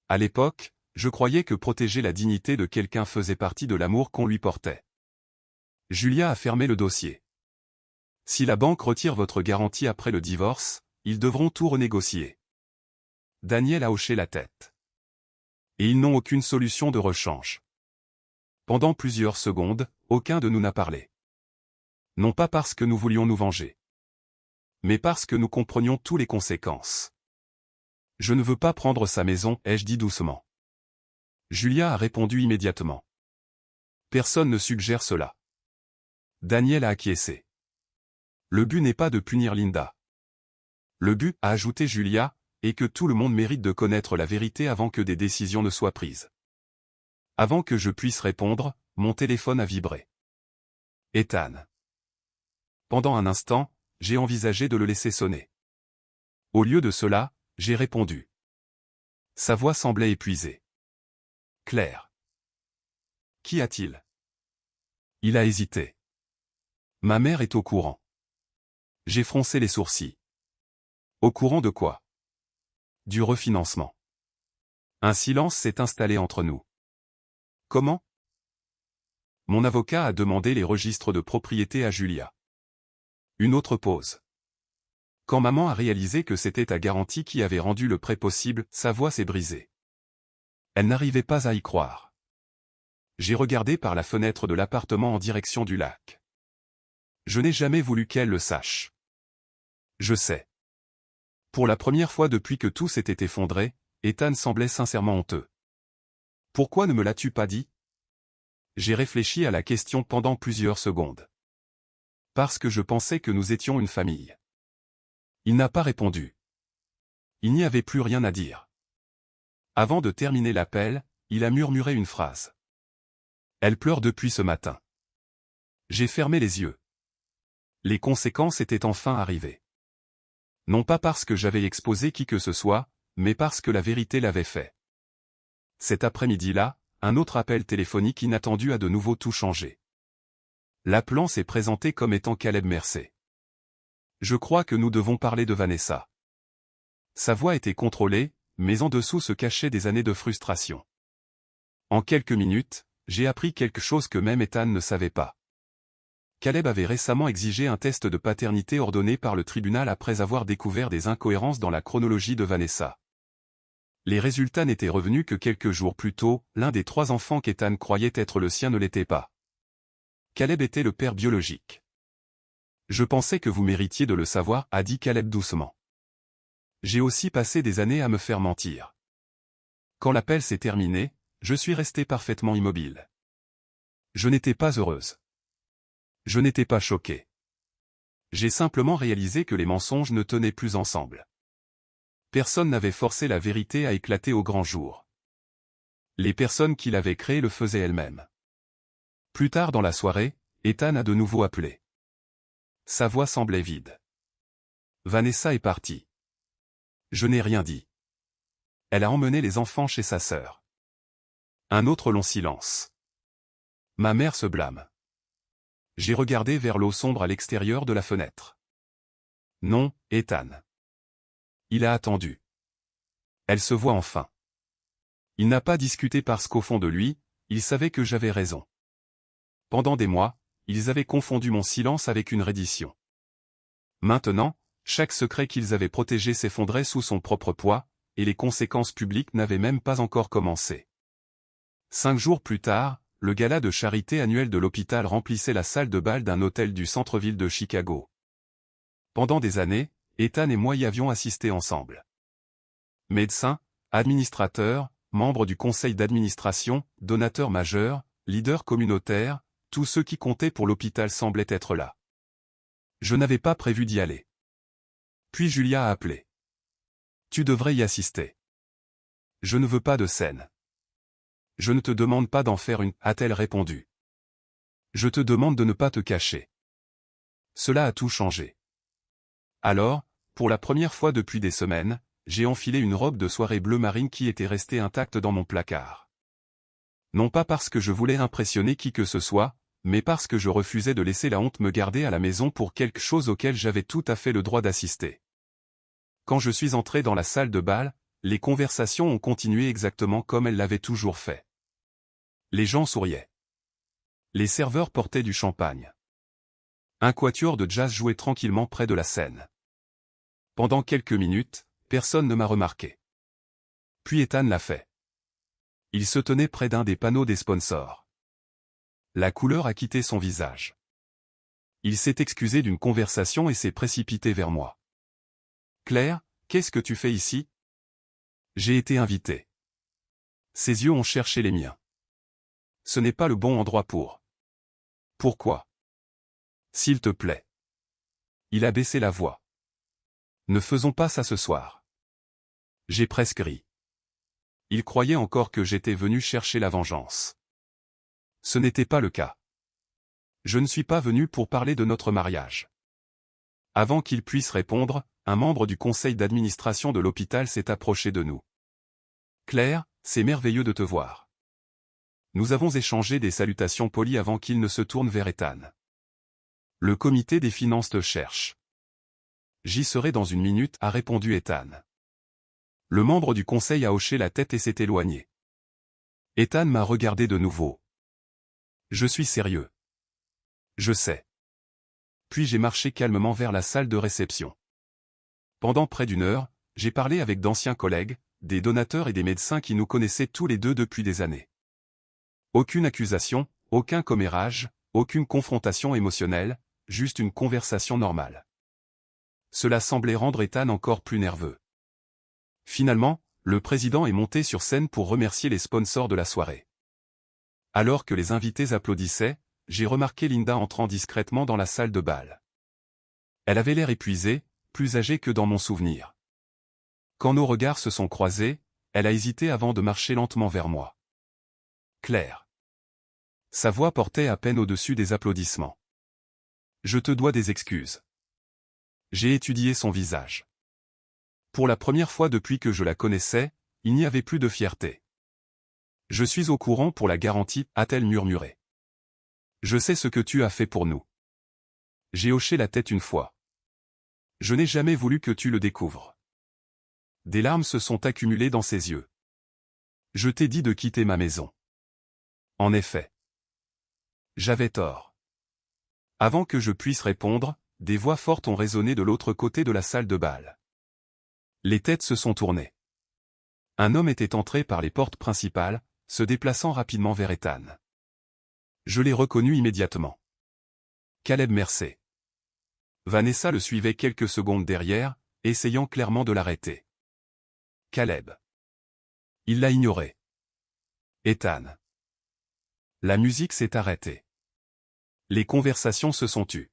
À l'époque, je croyais que protéger la dignité de quelqu'un faisait partie de l'amour qu'on lui portait. Julia a fermé le dossier. Si la banque retire votre garantie après le divorce, ils devront tout renégocier. Daniel a hoché la tête. Et ils n'ont aucune solution de rechange. Pendant plusieurs secondes, aucun de nous n'a parlé. Non pas parce que nous voulions nous venger, mais parce que nous comprenions toutes les conséquences. Je ne veux pas prendre sa maison, ai-je dit doucement. Julia a répondu immédiatement. Personne ne suggère cela. Daniel a acquiescé. Le but n'est pas de punir Linda. Le but, a ajouté Julia, est que tout le monde mérite de connaître la vérité avant que des décisions ne soient prises. Avant que je puisse répondre, mon téléphone a vibré. Ethan. Pendant un instant, j'ai envisagé de le laisser sonner. Au lieu de cela, j'ai répondu. Sa voix semblait épuisée. Claire. Qu'y a-t-il? Il a hésité. Ma mère est au courant. J'ai froncé les sourcils. Au courant de quoi? Du refinancement. Un silence s'est installé entre nous. Comment? Mon avocat a demandé les registres de propriété à Julia. Une autre pause. Quand maman a réalisé que c'était ta garantie qui avait rendu le prêt possible, sa voix s'est brisée. Elle n'arrivait pas à y croire. J'ai regardé par la fenêtre de l'appartement en direction du lac. Je n'ai jamais voulu qu'elle le sache. Je sais. Pour la première fois depuis que tout s'était effondré, Ethan semblait sincèrement honteux. Pourquoi ne me l'as-tu pas dit? J'ai réfléchi à la question pendant plusieurs secondes. Parce que je pensais que nous étions une famille. Il n'a pas répondu. Il n'y avait plus rien à dire. Avant de terminer l'appel, il a murmuré une phrase. Elle pleure depuis ce matin. J'ai fermé les yeux. Les conséquences étaient enfin arrivées. Non pas parce que j'avais exposé qui que ce soit, mais parce que la vérité l'avait fait. Cet après-midi-là, un autre appel téléphonique inattendu a de nouveau tout changé. L'appelant s'est présenté comme étant Caleb Mercé. Je crois que nous devons parler de Vanessa. Sa voix était contrôlée, mais en dessous se cachaient des années de frustration. En quelques minutes, j'ai appris quelque chose que même Ethan ne savait pas. Caleb avait récemment exigé un test de paternité ordonné par le tribunal après avoir découvert des incohérences dans la chronologie de Vanessa. Les résultats n'étaient revenus que quelques jours plus tôt, l'un des 3 enfants qu'Ethan croyait être le sien ne l'était pas. Caleb était le père biologique. Je pensais que vous méritiez de le savoir, a dit Caleb doucement. J'ai aussi passé des années à me faire mentir. Quand l'appel s'est terminé, je suis restée parfaitement immobile. Je n'étais pas heureuse. Je n'étais pas choquée. J'ai simplement réalisé que les mensonges ne tenaient plus ensemble. Personne n'avait forcé la vérité à éclater au grand jour. Les personnes qui l'avaient créée le faisaient elles-mêmes. Plus tard dans la soirée, Ethan a de nouveau appelé. Sa voix semblait vide. Vanessa est partie. Je n'ai rien dit. Elle a emmené les enfants chez sa sœur. Un autre long silence. Ma mère se blâme. J'ai regardé vers l'eau sombre à l'extérieur de la fenêtre. Non, Ethan. Il a attendu. Elle se voit enfin. Il n'a pas discuté parce qu'au fond de lui, il savait que j'avais raison. Pendant des mois, ils avaient confondu mon silence avec une reddition. Maintenant, chaque secret qu'ils avaient protégé s'effondrait sous son propre poids, et les conséquences publiques n'avaient même pas encore commencé. 5 jours plus tard, le gala de charité annuel de l'hôpital remplissait la salle de bal d'un hôtel du centre-ville de Chicago. Pendant des années, Ethan et moi y avions assisté ensemble. Médecins, administrateurs, membres du conseil d'administration, donateurs majeurs, leaders communautaires, tous ceux qui comptaient pour l'hôpital semblaient être là. Je n'avais pas prévu d'y aller. Puis Julia a appelé. Tu devrais y assister. Je ne veux pas de scène. Je ne te demande pas d'en faire une, a-t-elle répondu. Je te demande de ne pas te cacher. Cela a tout changé. Alors, pour la première fois depuis des semaines, j'ai enfilé une robe de soirée bleu marine qui était restée intacte dans mon placard. Non pas parce que je voulais impressionner qui que ce soit, mais parce que je refusais de laisser la honte me garder à la maison pour quelque chose auquel j'avais tout à fait le droit d'assister. Quand je suis entré dans la salle de bal, les conversations ont continué exactement comme elles l'avaient toujours fait. Les gens souriaient. Les serveurs portaient du champagne. Un quatuor de jazz jouait tranquillement près de la scène. Pendant quelques minutes, personne ne m'a remarqué. Puis Ethan l'a fait. Il se tenait près d'un des panneaux des sponsors. La couleur a quitté son visage. Il s'est excusé d'une conversation et s'est précipité vers moi. « Claire, qu'est-ce que tu fais ici ?» J'ai été invité. Ses yeux ont cherché les miens. Ce n'est pas le bon endroit pour. Pourquoi ? S'il te plaît. Il a baissé la voix. Ne faisons pas ça ce soir. J'ai presque ri. Il croyait encore que j'étais venu chercher la vengeance. Ce n'était pas le cas. Je ne suis pas venu pour parler de notre mariage. Avant qu'il puisse répondre, un membre du conseil d'administration de l'hôpital s'est approché de nous. Claire, c'est merveilleux de te voir. Nous avons échangé des salutations polies avant qu'il ne se tourne vers Ethan. Le comité des finances te cherche. J'y serai dans une minute, a répondu Ethan. Le membre du conseil a hoché la tête et s'est éloigné. Ethan m'a regardé de nouveau. Je suis sérieux. Je sais. Puis j'ai marché calmement vers la salle de réception. Pendant près d'1 heure, j'ai parlé avec d'anciens collègues, des donateurs et des médecins qui nous connaissaient tous les deux depuis des années. Aucune accusation, aucun commérage, aucune confrontation émotionnelle, juste une conversation normale. Cela semblait rendre Ethan encore plus nerveux. Finalement, le président est monté sur scène pour remercier les sponsors de la soirée. Alors que les invités applaudissaient, j'ai remarqué Linda entrant discrètement dans la salle de bal. Elle avait l'air épuisée, plus âgée que dans mon souvenir. Quand nos regards se sont croisés, elle a hésité avant de marcher lentement vers moi. Claire. Sa voix portait à peine au-dessus des applaudissements. Je te dois des excuses. J'ai étudié son visage. Pour la première fois depuis que je la connaissais, il n'y avait plus de fierté. Je suis au courant pour la garantie, a-t-elle murmuré. Je sais ce que tu as fait pour nous. J'ai hoché la tête une fois. Je n'ai jamais voulu que tu le découvres. Des larmes se sont accumulées dans ses yeux. Je t'ai dit de quitter ma maison. En effet. J'avais tort. Avant que je puisse répondre, des voix fortes ont résonné de l'autre côté de la salle de bal. Les têtes se sont tournées. Un homme était entré par les portes principales, se déplaçant rapidement vers Ethan. Je l'ai reconnu immédiatement. Caleb Mercer. Vanessa le suivait quelques secondes derrière, essayant clairement de l'arrêter. Caleb. Il l'a ignoré. Ethan. La musique s'est arrêtée. Les conversations se sont tues.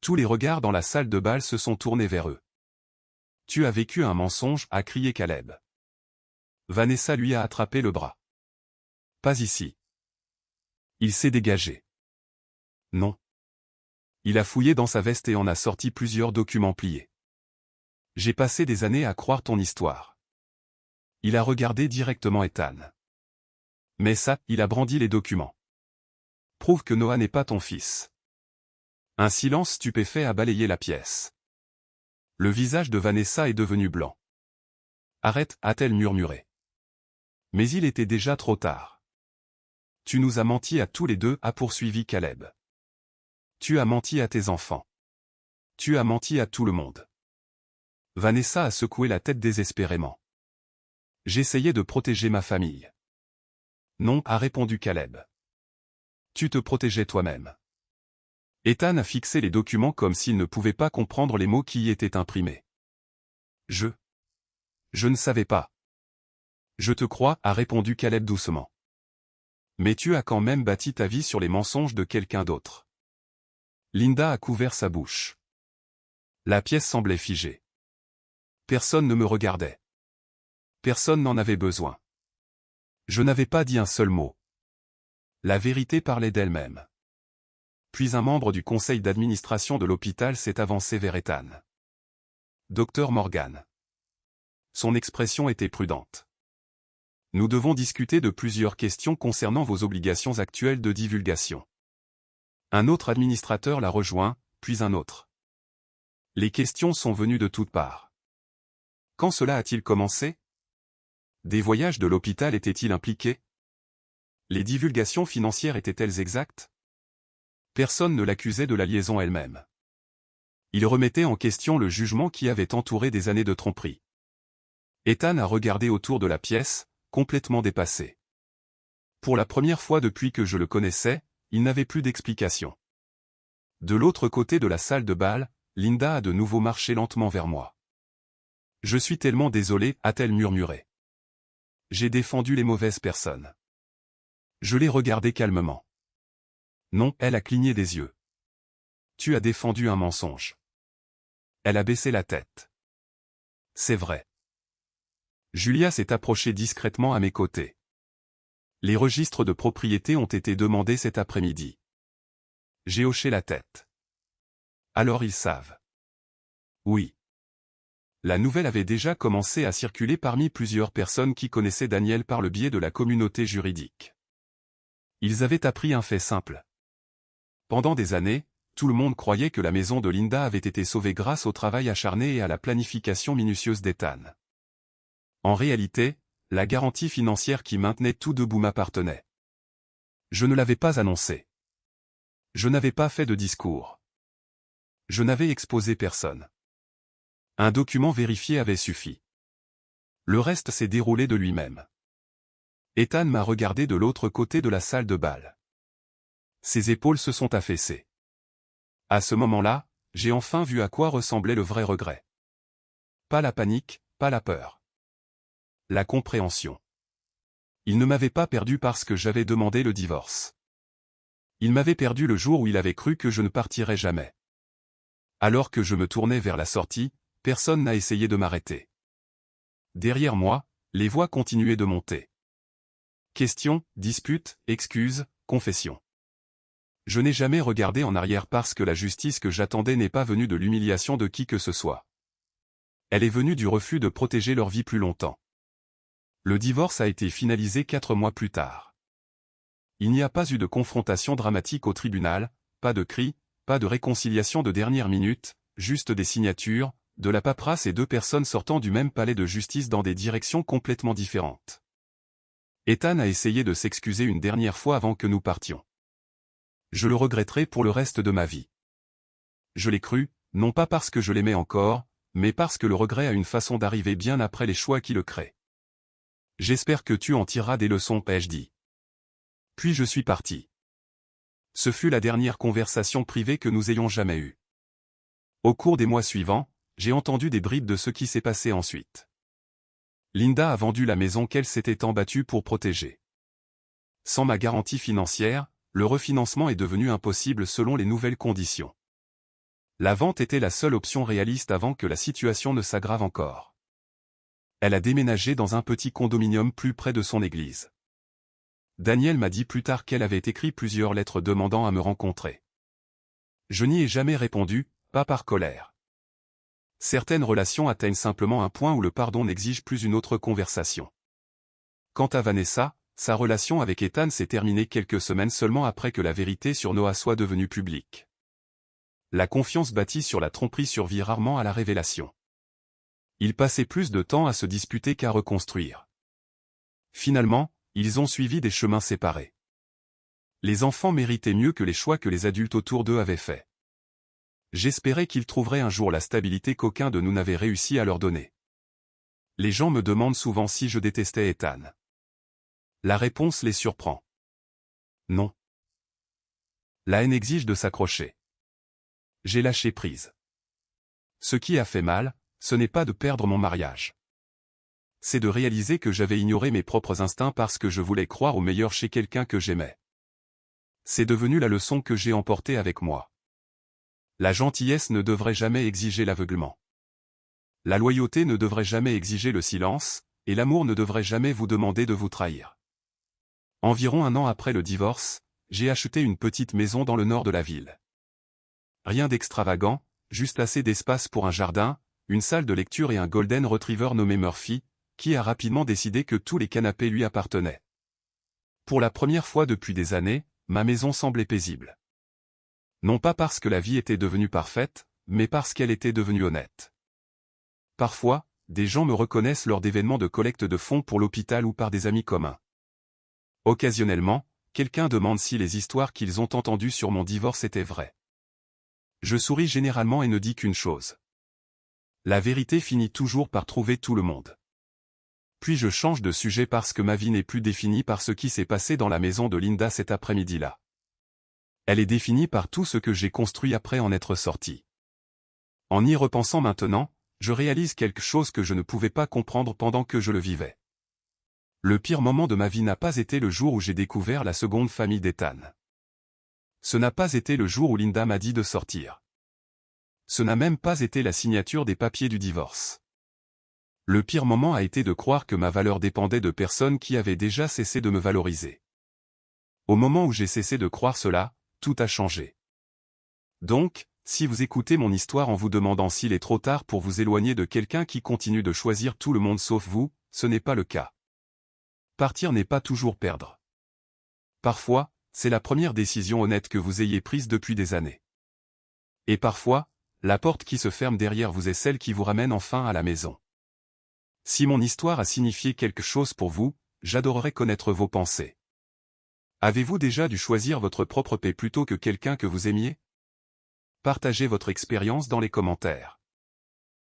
Tous les regards dans la salle de bal se sont tournés vers eux. Tu as vécu un mensonge, a crié Caleb. Vanessa lui a attrapé le bras. Pas ici. Il s'est dégagé. Non. Il a fouillé dans sa veste et en a sorti plusieurs documents pliés. J'ai passé des années à croire ton histoire. Il a regardé directement Ethan. Mais ça, il a brandi les documents. Prouve que Noah n'est pas ton fils. Un silence stupéfait a balayé la pièce. Le visage de Vanessa est devenu blanc. Arrête, a-t-elle murmuré. Mais il était déjà trop tard. Tu nous as menti à tous les deux, a poursuivi Caleb. Tu as menti à tes enfants. Tu as menti à tout le monde. Vanessa a secoué la tête désespérément. J'essayais de protéger ma famille. Non, a répondu Caleb. Tu te protégeais toi-même. Ethan a fixé les documents comme s'il ne pouvait pas comprendre les mots qui y étaient imprimés. Je ne savais pas. Je te crois, a répondu Caleb doucement. Mais tu as quand même bâti ta vie sur les mensonges de quelqu'un d'autre. Linda a couvert sa bouche. La pièce semblait figée. Personne ne me regardait. Personne n'en avait besoin. Je n'avais pas dit un seul mot. La vérité parlait d'elle-même. Puis un membre du conseil d'administration de l'hôpital s'est avancé vers Ethan. Docteur Morgan. Son expression était prudente. Nous devons discuter de plusieurs questions concernant vos obligations actuelles de divulgation. Un autre administrateur l'a rejoint, puis un autre. Les questions sont venues de toutes parts. Quand cela a-t-il commencé? Des voyages de l'hôpital étaient-ils impliqués? Les divulgations financières étaient-elles exactes? Personne ne l'accusait de la liaison elle-même. Il remettait en question le jugement qui avait entouré des années de tromperie. Ethan a regardé autour de la pièce, complètement dépassé. Pour la première fois depuis que je le connaissais, il n'avait plus d'explication. De l'autre côté de la salle de bal, Linda a de nouveau marché lentement vers moi. Je suis tellement désolé, a-t-elle murmuré. J'ai défendu les mauvaises personnes. Je l'ai regardé calmement. Non, elle a cligné des yeux. Tu as défendu un mensonge. Elle a baissé la tête. C'est vrai. Julia s'est approchée discrètement à mes côtés. Les registres de propriété ont été demandés cet après-midi. J'ai hoché la tête. Alors ils savent. Oui. La nouvelle avait déjà commencé à circuler parmi plusieurs personnes qui connaissaient Daniel par le biais de la communauté juridique. Ils avaient appris un fait simple. Pendant des années, tout le monde croyait que la maison de Linda avait été sauvée grâce au travail acharné et à la planification minutieuse d'Ethan. En réalité, la garantie financière qui maintenait tout debout m'appartenait. Je ne l'avais pas annoncé. Je n'avais pas fait de discours. Je n'avais exposé personne. Un document vérifié avait suffi. Le reste s'est déroulé de lui-même. Ethan m'a regardé de l'autre côté de la salle de bal. Ses épaules se sont affaissées. À ce moment-là, j'ai enfin vu à quoi ressemblait le vrai regret. Pas la panique, pas la peur. La compréhension. Il ne m'avait pas perdu parce que j'avais demandé le divorce. Il m'avait perdu le jour où il avait cru que je ne partirais jamais. Alors que je me tournais vers la sortie, personne n'a essayé de m'arrêter. Derrière moi, les voix continuaient de monter. Questions, disputes, excuses, confessions. Je n'ai jamais regardé en arrière parce que la justice que j'attendais n'est pas venue de l'humiliation de qui que ce soit. Elle est venue du refus de protéger leur vie plus longtemps. Le divorce a été finalisé 4 mois plus tard. Il n'y a pas eu de confrontation dramatique au tribunal, pas de cris, pas de réconciliation de dernière minute, juste des signatures, de la paperasse et deux personnes sortant du même palais de justice dans des directions complètement différentes. Ethan a essayé de s'excuser une dernière fois avant que nous partions. Je le regretterai pour le reste de ma vie. Je l'ai cru, non pas parce que je l'aimais encore, mais parce que le regret a une façon d'arriver bien après les choix qui le créent. J'espère que tu en tireras des leçons, ai-je dit. Puis je suis parti. Ce fut la dernière conversation privée que nous ayons jamais eue. Au cours des mois suivants, j'ai entendu des bribes de ce qui s'est passé ensuite. Linda a vendu la maison qu'elle s'était tant battue pour protéger. Sans ma garantie financière, le refinancement est devenu impossible selon les nouvelles conditions. La vente était la seule option réaliste avant que la situation ne s'aggrave encore. Elle a déménagé dans un petit condominium plus près de son église. Daniel m'a dit plus tard qu'elle avait écrit plusieurs lettres demandant à me rencontrer. Je n'y ai jamais répondu, pas par colère. Certaines relations atteignent simplement un point où le pardon n'exige plus une autre conversation. Quant à Vanessa, sa relation avec Ethan s'est terminée quelques semaines seulement après que la vérité sur Noah soit devenue publique. La confiance bâtie sur la tromperie survit rarement à la révélation. Ils passaient plus de temps à se disputer qu'à reconstruire. Finalement, ils ont suivi des chemins séparés. Les enfants méritaient mieux que les choix que les adultes autour d'eux avaient faits. J'espérais qu'ils trouveraient un jour la stabilité qu'aucun de nous n'avait réussi à leur donner. Les gens me demandent souvent si je détestais Ethan. La réponse les surprend. Non. La haine exige de s'accrocher. J'ai lâché prise. Ce qui a fait mal, ce n'est pas de perdre mon mariage. C'est de réaliser que j'avais ignoré mes propres instincts parce que je voulais croire au meilleur chez quelqu'un que j'aimais. C'est devenu la leçon que j'ai emportée avec moi. La gentillesse ne devrait jamais exiger l'aveuglement. La loyauté ne devrait jamais exiger le silence, et l'amour ne devrait jamais vous demander de vous trahir. Environ un an après le divorce, j'ai acheté une petite maison dans le nord de la ville. Rien d'extravagant, juste assez d'espace pour un jardin, une salle de lecture et un golden retriever nommé Murphy, qui a rapidement décidé que tous les canapés lui appartenaient. Pour la première fois depuis des années, ma maison semblait paisible. Non pas parce que la vie était devenue parfaite, mais parce qu'elle était devenue honnête. Parfois, des gens me reconnaissent lors d'événements de collecte de fonds pour l'hôpital ou par des amis communs. Occasionnellement, quelqu'un demande si les histoires qu'ils ont entendues sur mon divorce étaient vraies. Je souris généralement et ne dis qu'une chose. La vérité finit toujours par trouver tout le monde. Puis je change de sujet parce que ma vie n'est plus définie par ce qui s'est passé dans la maison de Linda cet après-midi-là. Elle est définie par tout ce que j'ai construit après en être sorti. En y repensant maintenant, je réalise quelque chose que je ne pouvais pas comprendre pendant que je le vivais. Le pire moment de ma vie n'a pas été le jour où j'ai découvert la seconde famille d'Ethan. Ce n'a pas été le jour où Linda m'a dit de sortir. Ce n'a même pas été la signature des papiers du divorce. Le pire moment a été de croire que ma valeur dépendait de personnes qui avaient déjà cessé de me valoriser. Au moment où j'ai cessé de croire cela, tout a changé. Donc, si vous écoutez mon histoire en vous demandant s'il est trop tard pour vous éloigner de quelqu'un qui continue de choisir tout le monde sauf vous, ce n'est pas le cas. Partir n'est pas toujours perdre. Parfois, c'est la première décision honnête que vous ayez prise depuis des années. Et parfois, la porte qui se ferme derrière vous est celle qui vous ramène enfin à la maison. Si mon histoire a signifié quelque chose pour vous, j'adorerais connaître vos pensées. Avez-vous déjà dû choisir votre propre paix plutôt que quelqu'un que vous aimiez? Partagez votre expérience dans les commentaires.